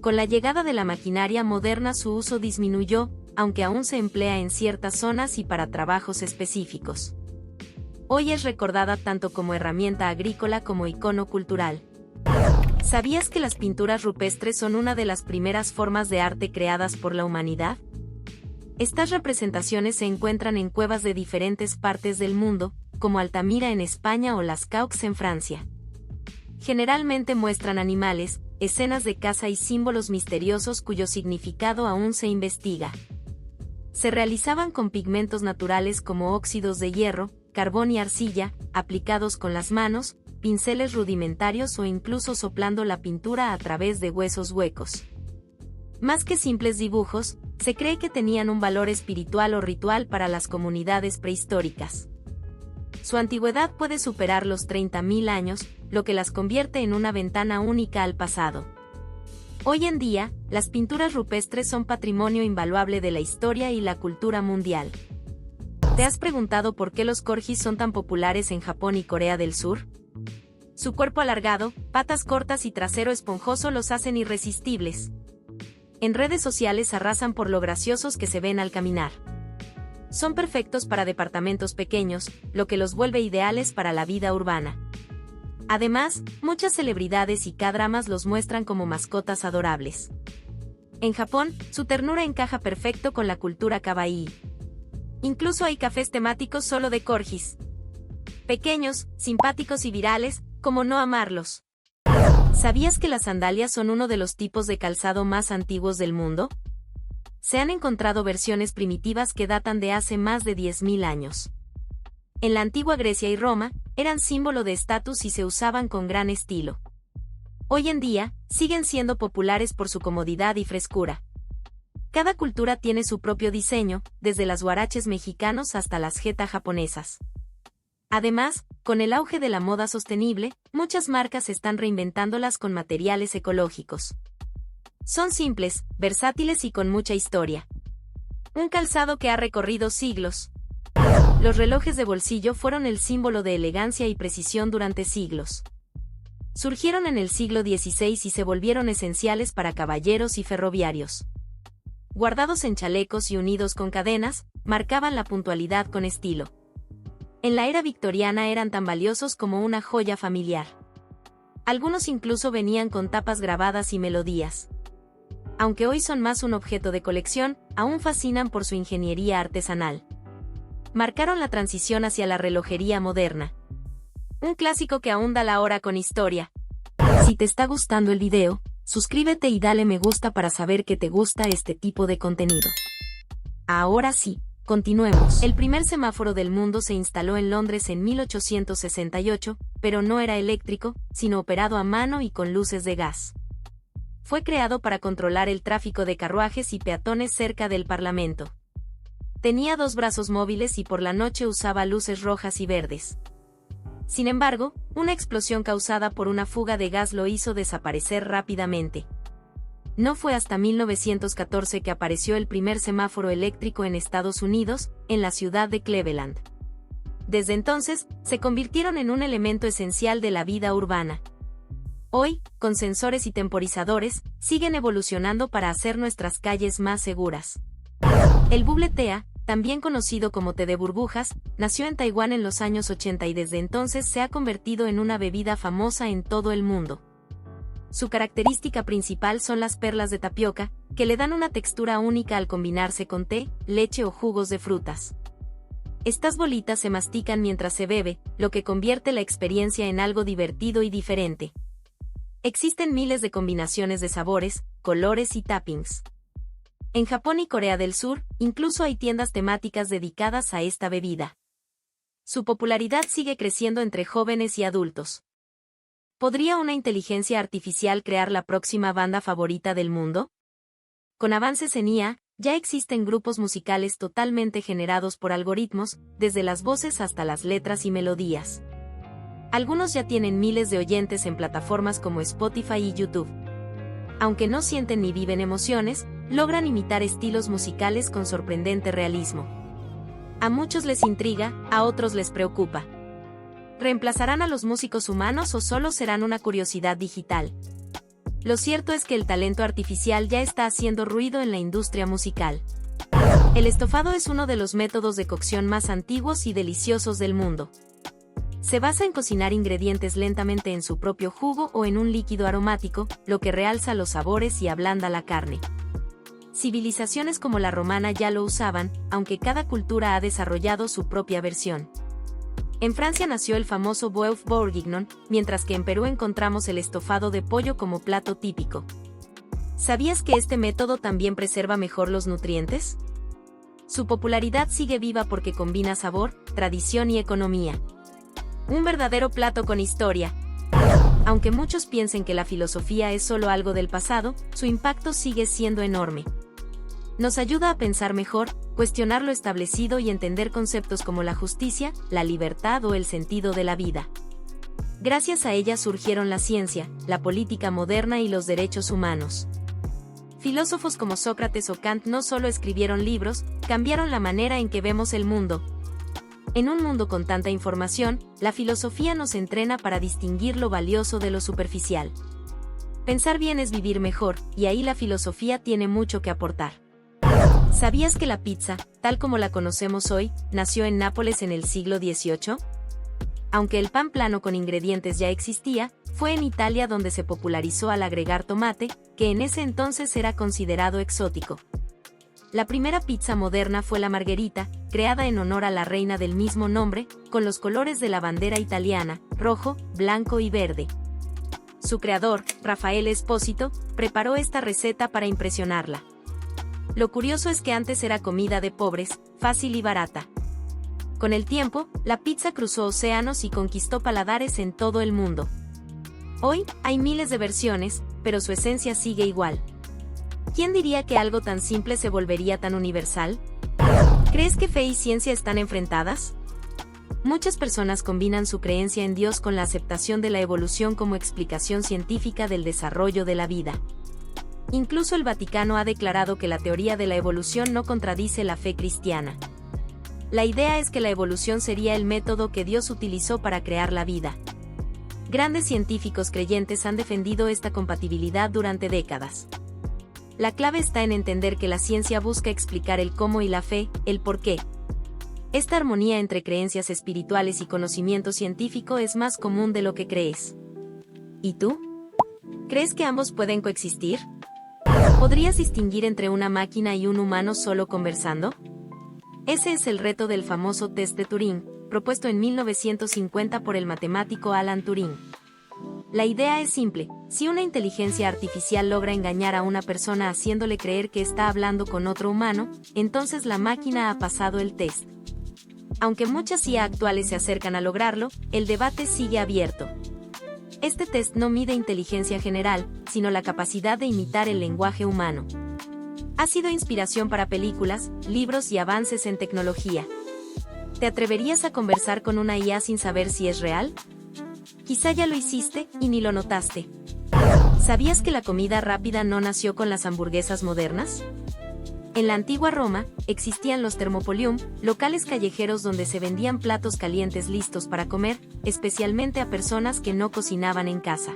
Con la llegada de la maquinaria moderna su uso disminuyó, aunque aún se emplea en ciertas zonas y para trabajos específicos. Hoy es recordada tanto como herramienta agrícola como icono cultural. ¿Sabías que las pinturas rupestres son una de las primeras formas de arte creadas por la humanidad? Estas representaciones se encuentran en cuevas de diferentes partes del mundo, como Altamira en España o Lascaux en Francia. Generalmente muestran animales, escenas de caza y símbolos misteriosos cuyo significado aún se investiga. Se realizaban con pigmentos naturales como óxidos de hierro, carbón y arcilla, aplicados con las manos, pinceles rudimentarios o incluso soplando la pintura a través de huesos huecos. Más que simples dibujos, se cree que tenían un valor espiritual o ritual para las comunidades prehistóricas. Su antigüedad puede superar los 30.000 años, lo que las convierte en una ventana única al pasado. Hoy en día, las pinturas rupestres son patrimonio invaluable de la historia y la cultura mundial. ¿Te has preguntado por qué los corgis son tan populares en Japón y Corea del Sur? Su cuerpo alargado, patas cortas y trasero esponjoso los hacen irresistibles. En redes sociales arrasan por lo graciosos que se ven al caminar. Son perfectos para departamentos pequeños, lo que los vuelve ideales para la vida urbana. Además, muchas celebridades y K-dramas los muestran como mascotas adorables. En Japón, su ternura encaja perfecto con la cultura kawaii. Incluso hay cafés temáticos solo de corgis. Pequeños, simpáticos y virales, ¿cómo no amarlos? ¿Sabías que las sandalias son uno de los tipos de calzado más antiguos del mundo? Se han encontrado versiones primitivas que datan de hace más de 10.000 años. En la antigua Grecia y Roma, eran símbolo de estatus y se usaban con gran estilo. Hoy en día, siguen siendo populares por su comodidad y frescura. Cada cultura tiene su propio diseño, desde las huaraches mexicanos hasta las jeta japonesas. Además, con el auge de la moda sostenible, muchas marcas están reinventándolas con materiales ecológicos. Son simples, versátiles y con mucha historia. Un calzado que ha recorrido siglos. Los relojes de bolsillo fueron el símbolo de elegancia y precisión durante siglos. Surgieron en el siglo XVI y se volvieron esenciales para caballeros y ferroviarios. Guardados en chalecos y unidos con cadenas, marcaban la puntualidad con estilo. En la era victoriana eran tan valiosos como una joya familiar. Algunos incluso venían con tapas grabadas y melodías. Aunque hoy son más un objeto de colección, aún fascinan por su ingeniería artesanal. Marcaron la transición hacia la relojería moderna. Un clásico que aún da la hora con historia. Si te está gustando el video, suscríbete y dale me gusta para saber que te gusta este tipo de contenido. Ahora sí, continuemos. El primer semáforo del mundo se instaló en Londres en 1868, pero no era eléctrico, sino operado a mano y con luces de gas. Fue creado para controlar el tráfico de carruajes y peatones cerca del Parlamento. Tenía 2 brazos móviles y por la noche usaba luces rojas y verdes. Sin embargo, una explosión causada por una fuga de gas lo hizo desaparecer rápidamente. No fue hasta 1914 que apareció el primer semáforo eléctrico en Estados Unidos, en la ciudad de Cleveland. Desde entonces, se convirtieron en un elemento esencial de la vida urbana. Hoy, con sensores y temporizadores, siguen evolucionando para hacer nuestras calles más seguras. El Bubble Tea, también conocido como té de burbujas, nació en Taiwán en los años 80 y desde entonces se ha convertido en una bebida famosa en todo el mundo. Su característica principal son las perlas de tapioca, que le dan una textura única al combinarse con té, leche o jugos de frutas. Estas bolitas se mastican mientras se bebe, lo que convierte la experiencia en algo divertido y diferente. Existen miles de combinaciones de sabores, colores y toppings. En Japón y Corea del Sur, incluso hay tiendas temáticas dedicadas a esta bebida. Su popularidad sigue creciendo entre jóvenes y adultos. ¿Podría una inteligencia artificial crear la próxima banda favorita del mundo? Con avances en IA, ya existen grupos musicales totalmente generados por algoritmos, desde las voces hasta las letras y melodías. Algunos ya tienen miles de oyentes en plataformas como Spotify y YouTube. Aunque no sienten ni viven emociones, logran imitar estilos musicales con sorprendente realismo. A muchos les intriga, a otros les preocupa. ¿Reemplazarán a los músicos humanos o solo serán una curiosidad digital? Lo cierto es que el talento artificial ya está haciendo ruido en la industria musical. El estofado es uno de los métodos de cocción más antiguos y deliciosos del mundo. Se basa en cocinar ingredientes lentamente en su propio jugo o en un líquido aromático, lo que realza los sabores y ablanda la carne. Civilizaciones como la romana ya lo usaban, aunque cada cultura ha desarrollado su propia versión. En Francia nació el famoso bœuf bourguignon, mientras que en Perú encontramos el estofado de pollo como plato típico. ¿Sabías que este método también preserva mejor los nutrientes? Su popularidad sigue viva porque combina sabor, tradición y economía. Un verdadero plato con historia. Aunque muchos piensen que la filosofía es solo algo del pasado, su impacto sigue siendo enorme. Nos ayuda a pensar mejor, cuestionar lo establecido y entender conceptos como la justicia, la libertad o el sentido de la vida. Gracias a ella surgieron la ciencia, la política moderna y los derechos humanos. Filósofos como Sócrates o Kant no solo escribieron libros, cambiaron la manera en que vemos el mundo. En un mundo con tanta información, la filosofía nos entrena para distinguir lo valioso de lo superficial. Pensar bien es vivir mejor, y ahí la filosofía tiene mucho que aportar. ¿Sabías que la pizza, tal como la conocemos hoy, nació en Nápoles en el siglo XVIII? Aunque el pan plano con ingredientes ya existía, fue en Italia donde se popularizó al agregar tomate, que en ese entonces era considerado exótico. La primera pizza moderna fue la margherita, creada en honor a la reina del mismo nombre, con los colores de la bandera italiana, rojo, blanco y verde. Su creador, Rafael Espósito, preparó esta receta para impresionarla. Lo curioso es que antes era comida de pobres, fácil y barata. Con el tiempo, la pizza cruzó océanos y conquistó paladares en todo el mundo. Hoy, hay miles de versiones, pero su esencia sigue igual. ¿Quién diría que algo tan simple se volvería tan universal? ¿Crees que fe y ciencia están enfrentadas? Muchas personas combinan su creencia en Dios con la aceptación de la evolución como explicación científica del desarrollo de la vida. Incluso el Vaticano ha declarado que la teoría de la evolución no contradice la fe cristiana. La idea es que la evolución sería el método que Dios utilizó para crear la vida. Grandes científicos creyentes han defendido esta compatibilidad durante décadas. La clave está en entender que la ciencia busca explicar el cómo y la fe, el por qué. Esta armonía entre creencias espirituales y conocimiento científico es más común de lo que crees. ¿Y tú? ¿Crees que ambos pueden coexistir? ¿Podrías distinguir entre una máquina y un humano solo conversando? Ese es el reto del famoso test de Turing, propuesto en 1950 por el matemático Alan Turing. La idea es simple: si una inteligencia artificial logra engañar a una persona haciéndole creer que está hablando con otro humano, entonces la máquina ha pasado el test. Aunque muchas IA actuales se acercan a lograrlo, el debate sigue abierto. Este test no mide inteligencia general, sino la capacidad de imitar el lenguaje humano. Ha sido inspiración para películas, libros y avances en tecnología. ¿Te atreverías a conversar con una IA sin saber si es real? Quizá ya lo hiciste y ni lo notaste. ¿Sabías que la comida rápida no nació con las hamburguesas modernas? En la antigua Roma, existían los thermopolium, locales callejeros donde se vendían platos calientes listos para comer, especialmente a personas que no cocinaban en casa.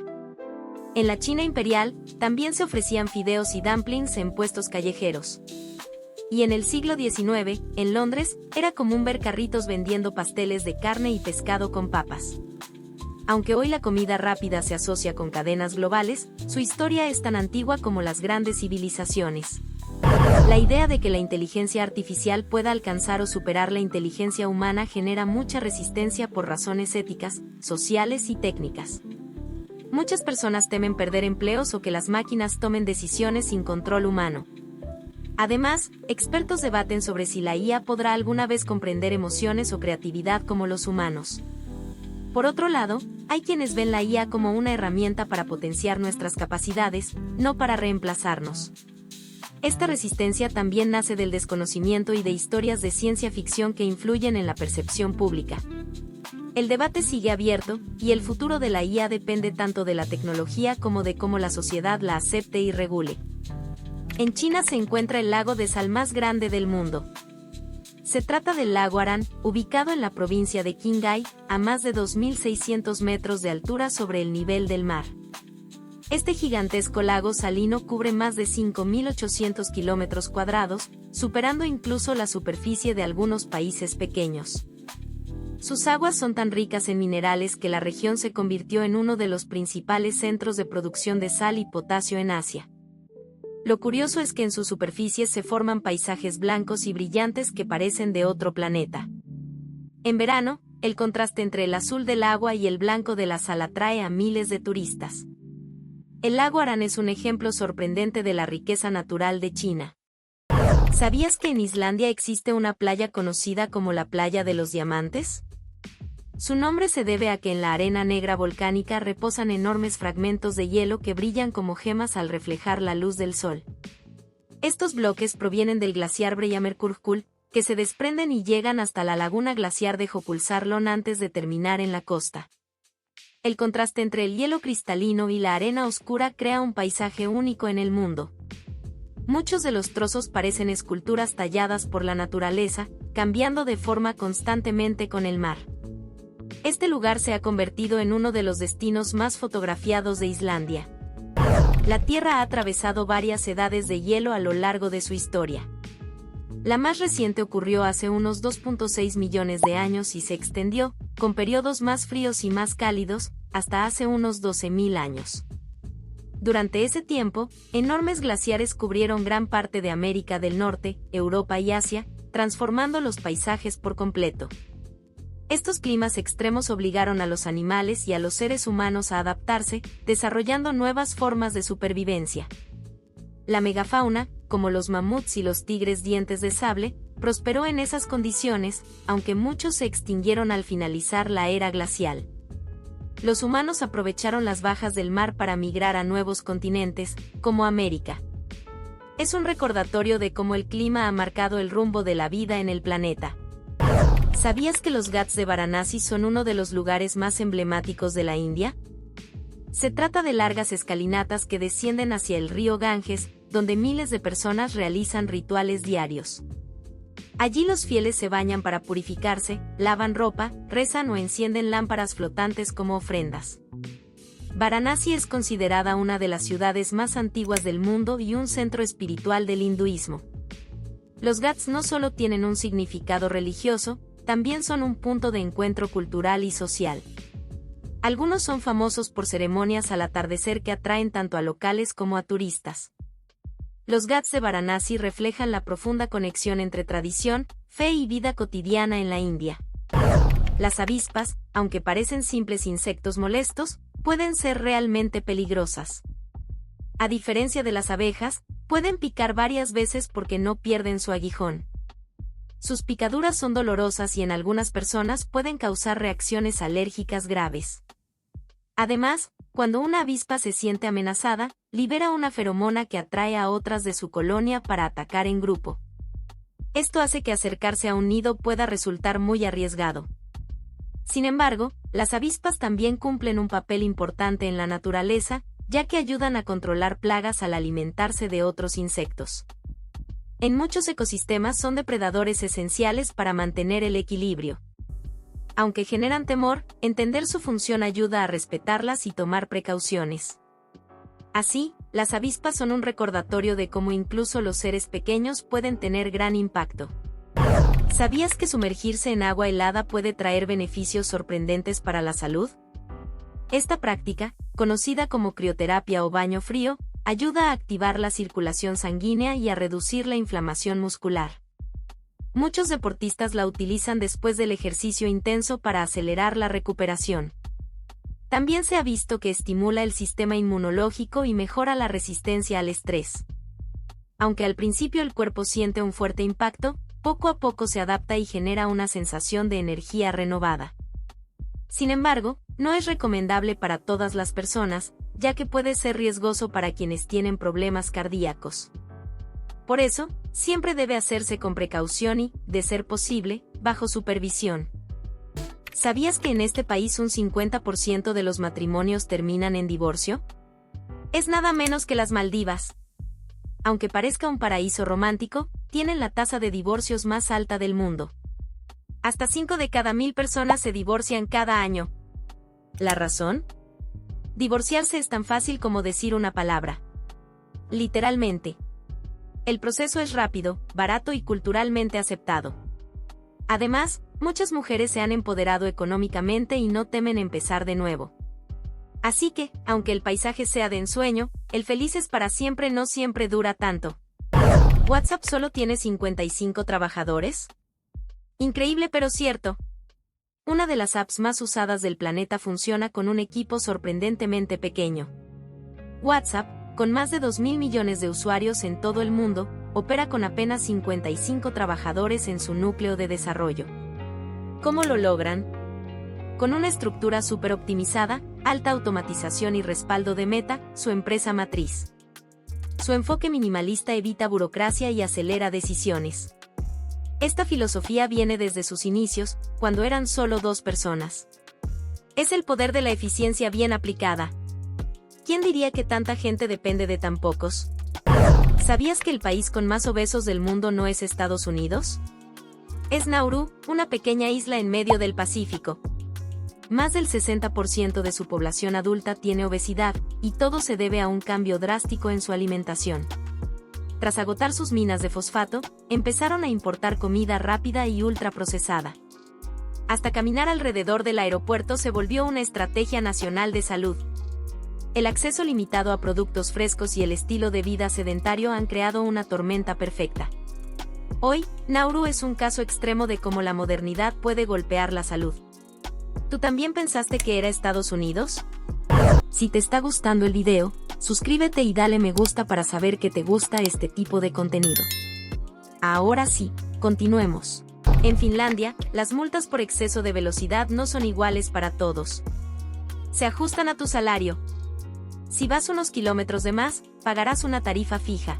En la China imperial, también se ofrecían fideos y dumplings en puestos callejeros. Y en el siglo XIX, en Londres, era común ver carritos vendiendo pasteles de carne y pescado con papas. Aunque hoy la comida rápida se asocia con cadenas globales, su historia es tan antigua como las grandes civilizaciones. La idea de que la inteligencia artificial pueda alcanzar o superar la inteligencia humana genera mucha resistencia por razones éticas, sociales y técnicas. Muchas personas temen perder empleos o que las máquinas tomen decisiones sin control humano. Además, expertos debaten sobre si la IA podrá alguna vez comprender emociones o creatividad como los humanos. Por otro lado, hay quienes ven la IA como una herramienta para potenciar nuestras capacidades, no para reemplazarnos. Esta resistencia también nace del desconocimiento y de historias de ciencia ficción que influyen en la percepción pública. El debate sigue abierto, y el futuro de la IA depende tanto de la tecnología como de cómo la sociedad la acepte y regule. En China se encuentra el lago de sal más grande del mundo. Se trata del lago Aran, ubicado en la provincia de Qinghai, a más de 2.600 metros de altura sobre el nivel del mar. Este gigantesco lago salino cubre más de 5.800 kilómetros cuadrados, superando incluso la superficie de algunos países pequeños. Sus aguas son tan ricas en minerales que la región se convirtió en uno de los principales centros de producción de sal y potasio en Asia. Lo curioso es que en sus superficies se forman paisajes blancos y brillantes que parecen de otro planeta. En verano, el contraste entre el azul del agua y el blanco de la sal atrae a miles de turistas. El lago Aran es un ejemplo sorprendente de la riqueza natural de China. ¿Sabías que en Islandia existe una playa conocida como la Playa de los Diamantes? Su nombre se debe a que en la arena negra volcánica reposan enormes fragmentos de hielo que brillan como gemas al reflejar la luz del sol. Estos bloques provienen del glaciar Breiðamerkurkul, que se desprenden y llegan hasta la laguna glaciar de Jökulsárlón antes de terminar en la costa. El contraste entre el hielo cristalino y la arena oscura crea un paisaje único en el mundo. Muchos de los trozos parecen esculturas talladas por la naturaleza, cambiando de forma constantemente con el mar. Este lugar se ha convertido en uno de los destinos más fotografiados de Islandia. La Tierra ha atravesado varias edades de hielo a lo largo de su historia. La más reciente ocurrió hace unos 2.6 millones de años y se extendió, con periodos más fríos y más cálidos, hasta hace unos 12.000 años. Durante ese tiempo, enormes glaciares cubrieron gran parte de América del Norte, Europa y Asia, transformando los paisajes por completo. Estos climas extremos obligaron a los animales y a los seres humanos a adaptarse, desarrollando nuevas formas de supervivencia. La megafauna, como los mamuts y los tigres dientes de sable, prosperó en esas condiciones, aunque muchos se extinguieron al finalizar la era glacial. Los humanos aprovecharon las bajas del mar para migrar a nuevos continentes, como América. Es un recordatorio de cómo el clima ha marcado el rumbo de la vida en el planeta. ¿Sabías que los Ghats de Varanasi son uno de los lugares más emblemáticos de la India? Se trata de largas escalinatas que descienden hacia el río Ganges, donde miles de personas realizan rituales diarios. Allí los fieles se bañan para purificarse, lavan ropa, rezan o encienden lámparas flotantes como ofrendas. Varanasi es considerada una de las ciudades más antiguas del mundo y un centro espiritual del hinduismo. Los Ghats no solo tienen un significado religioso, también son un punto de encuentro cultural y social. Algunos son famosos por ceremonias al atardecer que atraen tanto a locales como a turistas. Los Ghats de Varanasi reflejan la profunda conexión entre tradición, fe y vida cotidiana en la India. Las avispas, aunque parecen simples insectos molestos, pueden ser realmente peligrosas. A diferencia de las abejas, pueden picar varias veces porque no pierden su aguijón. Sus picaduras son dolorosas y en algunas personas pueden causar reacciones alérgicas graves. Además, cuando una avispa se siente amenazada, libera una feromona que atrae a otras de su colonia para atacar en grupo. Esto hace que acercarse a un nido pueda resultar muy arriesgado. Sin embargo, las avispas también cumplen un papel importante en la naturaleza, ya que ayudan a controlar plagas al alimentarse de otros insectos. En muchos ecosistemas son depredadores esenciales para mantener el equilibrio. Aunque generan temor, entender su función ayuda a respetarlas y tomar precauciones. Así, las avispas son un recordatorio de cómo incluso los seres pequeños pueden tener gran impacto. ¿Sabías que sumergirse en agua helada puede traer beneficios sorprendentes para la salud? Esta práctica, conocida como crioterapia o baño frío, ayuda a activar la circulación sanguínea y a reducir la inflamación muscular. Muchos deportistas la utilizan después del ejercicio intenso para acelerar la recuperación. También se ha visto que estimula el sistema inmunológico y mejora la resistencia al estrés. Aunque al principio el cuerpo siente un fuerte impacto, poco a poco se adapta y genera una sensación de energía renovada. Sin embargo, no es recomendable para todas las personas, ya que puede ser riesgoso para quienes tienen problemas cardíacos. Por eso, siempre debe hacerse con precaución y, de ser posible, bajo supervisión. ¿Sabías que en este país un 50% de los matrimonios terminan en divorcio? Es nada menos que las Maldivas. Aunque parezca un paraíso romántico, tienen la tasa de divorcios más alta del mundo. Hasta 5 de cada 1000 personas se divorcian cada año. ¿La razón? Divorciarse es tan fácil como decir una palabra. Literalmente. El proceso es rápido, barato y culturalmente aceptado. Además, muchas mujeres se han empoderado económicamente y no temen empezar de nuevo. Así que, aunque el paisaje sea de ensueño, el felices para siempre no siempre dura tanto. ¿WhatsApp solo tiene 55 trabajadores? Increíble pero cierto. Una de las apps más usadas del planeta funciona con un equipo sorprendentemente pequeño. WhatsApp, con más de 2.000 millones de usuarios en todo el mundo, opera con apenas 55 trabajadores en su núcleo de desarrollo. ¿Cómo lo logran? Con una estructura súper optimizada, alta automatización y respaldo de Meta, su empresa matriz. Su enfoque minimalista evita burocracia y acelera decisiones. Esta filosofía viene desde sus inicios, cuando eran solo 2 personas. Es el poder de la eficiencia bien aplicada. ¿Quién diría que tanta gente depende de tan pocos? ¿Sabías que el país con más obesos del mundo no es Estados Unidos? Es Nauru, una pequeña isla en medio del Pacífico. Más del 60% de su población adulta tiene obesidad, y todo se debe a un cambio drástico en su alimentación. Tras agotar sus minas de fosfato, empezaron a importar comida rápida y ultraprocesada. Hasta caminar alrededor del aeropuerto se volvió una estrategia nacional de salud. El acceso limitado a productos frescos y el estilo de vida sedentario han creado una tormenta perfecta. Hoy, Nauru es un caso extremo de cómo la modernidad puede golpear la salud. ¿Tú también pensaste que era Estados Unidos? Si te está gustando el video, suscríbete y dale me gusta para saber que te gusta este tipo de contenido. Ahora sí, continuemos. En Finlandia, las multas por exceso de velocidad no son iguales para todos. Se ajustan a tu salario. Si vas unos kilómetros de más, pagarás una tarifa fija.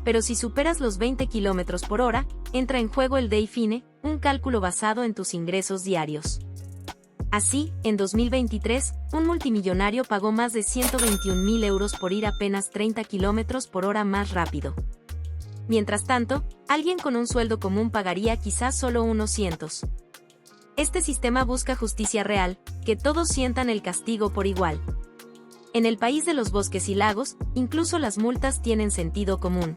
Pero si superas los 20 kilómetros por hora, entra en juego el DEIFINE, un cálculo basado en tus ingresos diarios. Así, en 2023, un multimillonario pagó más de 121.000 euros por ir apenas 30 kilómetros por hora más rápido. Mientras tanto, alguien con un sueldo común pagaría quizás solo unos cientos. Este sistema busca justicia real, que todos sientan el castigo por igual. En el país de los bosques y lagos, incluso las multas tienen sentido común.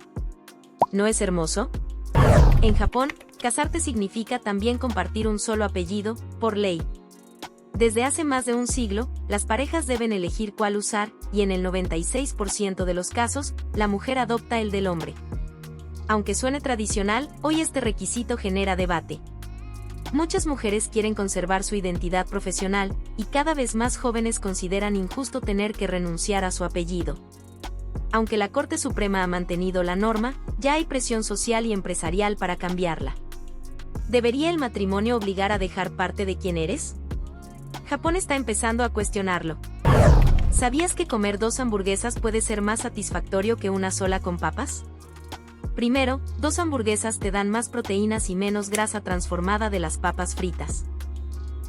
¿No es hermoso? En Japón, casarte significa también compartir un solo apellido, por ley. Desde hace más de un siglo, las parejas deben elegir cuál usar, y en el 96% de los casos, la mujer adopta el del hombre. Aunque suene tradicional, hoy este requisito genera debate. Muchas mujeres quieren conservar su identidad profesional, y cada vez más jóvenes consideran injusto tener que renunciar a su apellido. Aunque la Corte Suprema ha mantenido la norma, ya hay presión social y empresarial para cambiarla. ¿Debería el matrimonio obligar a dejar parte de quién eres? Japón está empezando a cuestionarlo. ¿Sabías que comer 2 hamburguesas puede ser más satisfactorio que una sola con papas? Primero, 2 hamburguesas te dan más proteínas y menos grasa transformada de las papas fritas.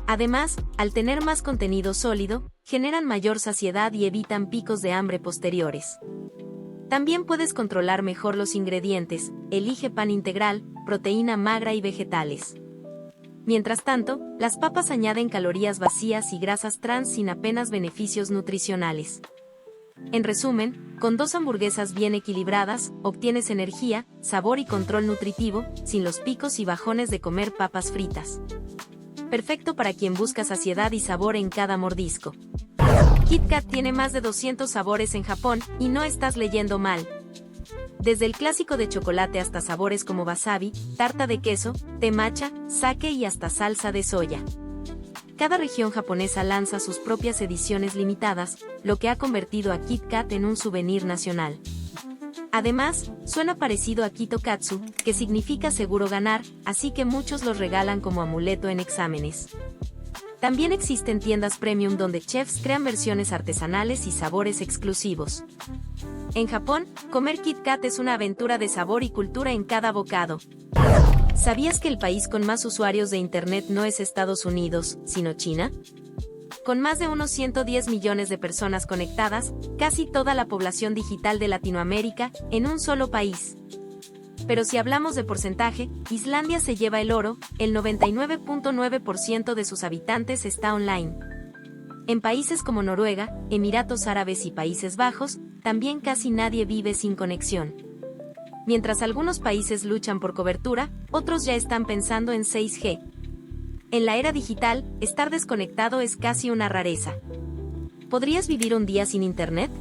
Además, al tener más contenido sólido, generan mayor saciedad y evitan picos de hambre posteriores. También puedes controlar mejor los ingredientes, elige pan integral, proteína magra y vegetales. Mientras tanto, las papas añaden calorías vacías y grasas trans sin apenas beneficios nutricionales. En resumen, con 2 hamburguesas bien equilibradas, obtienes energía, sabor y control nutritivo, sin los picos y bajones de comer papas fritas. Perfecto para quien busca saciedad y sabor en cada mordisco. Kit Kat tiene más de 200 sabores en Japón, y no estás leyendo mal. Desde el clásico de chocolate hasta sabores como wasabi, tarta de queso, té matcha, sake y hasta salsa de soya. Cada región japonesa lanza sus propias ediciones limitadas, lo que ha convertido a Kit Kat en un souvenir nacional. Además, suena parecido a Kitokatsu, que significa seguro ganar, así que muchos los regalan como amuleto en exámenes. También existen tiendas premium donde chefs crean versiones artesanales y sabores exclusivos. En Japón, comer Kit Kat es una aventura de sabor y cultura en cada bocado. ¿Sabías que el país con más usuarios de Internet no es Estados Unidos, sino China? Con más de unos 110 millones de personas conectadas, casi toda la población digital de Latinoamérica, en un solo país. Pero si hablamos de porcentaje, Islandia se lleva el oro, el 99.9% de sus habitantes está online. En países como Noruega, Emiratos Árabes y Países Bajos, también casi nadie vive sin conexión. Mientras algunos países luchan por cobertura, otros ya están pensando en 6G. En la era digital, estar desconectado es casi una rareza. ¿Podrías vivir un día sin internet?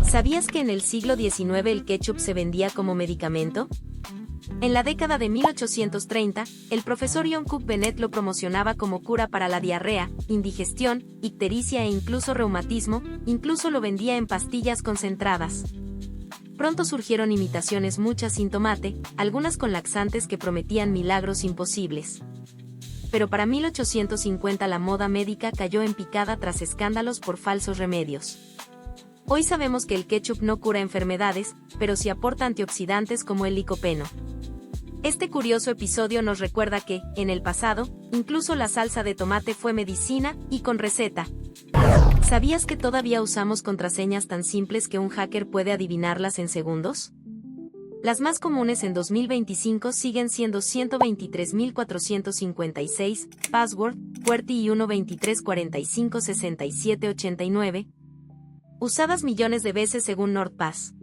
¿Sabías que en el siglo XIX el ketchup se vendía como medicamento? En la década de 1830, el profesor John Cook Bennett lo promocionaba como cura para la diarrea, indigestión, ictericia e incluso reumatismo, incluso lo vendía en pastillas concentradas. Pronto surgieron imitaciones muchas sin tomate, algunas con laxantes que prometían milagros imposibles. Pero para 1850 la moda médica cayó en picada tras escándalos por falsos remedios. Hoy sabemos que el ketchup no cura enfermedades, pero sí aporta antioxidantes como el licopeno. Este curioso episodio nos recuerda que, en el pasado, incluso la salsa de tomate fue medicina y con receta. ¿Sabías que todavía usamos contraseñas tan simples que un hacker puede adivinarlas en segundos? Las más comunes en 2025 siguen siendo 123.456, password, QWERTY y 123456789, usadas millones de veces según NordPass.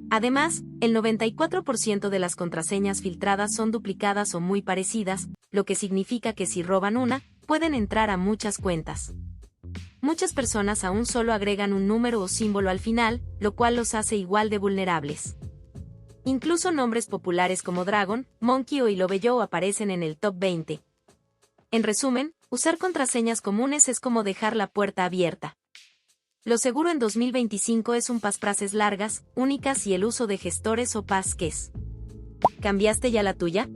Además, el 94% de las contraseñas filtradas son duplicadas o muy parecidas, lo que significa que si roban una, pueden entrar a muchas cuentas. Muchas personas aún solo agregan un número o símbolo al final, lo cual los hace igual de vulnerables. Incluso nombres populares como Dragon, Monkey o Iloveyo aparecen en el top 20. En resumen, usar contraseñas comunes es como dejar la puerta abierta. Lo seguro en 2025 es un pasfrases largas, únicas y el uso de gestores o passkeys. ¿Cambiaste ya la tuya?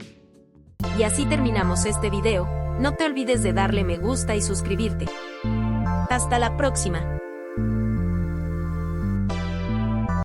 Y así terminamos este video. No te olvides de darle me gusta y suscribirte. Hasta la próxima.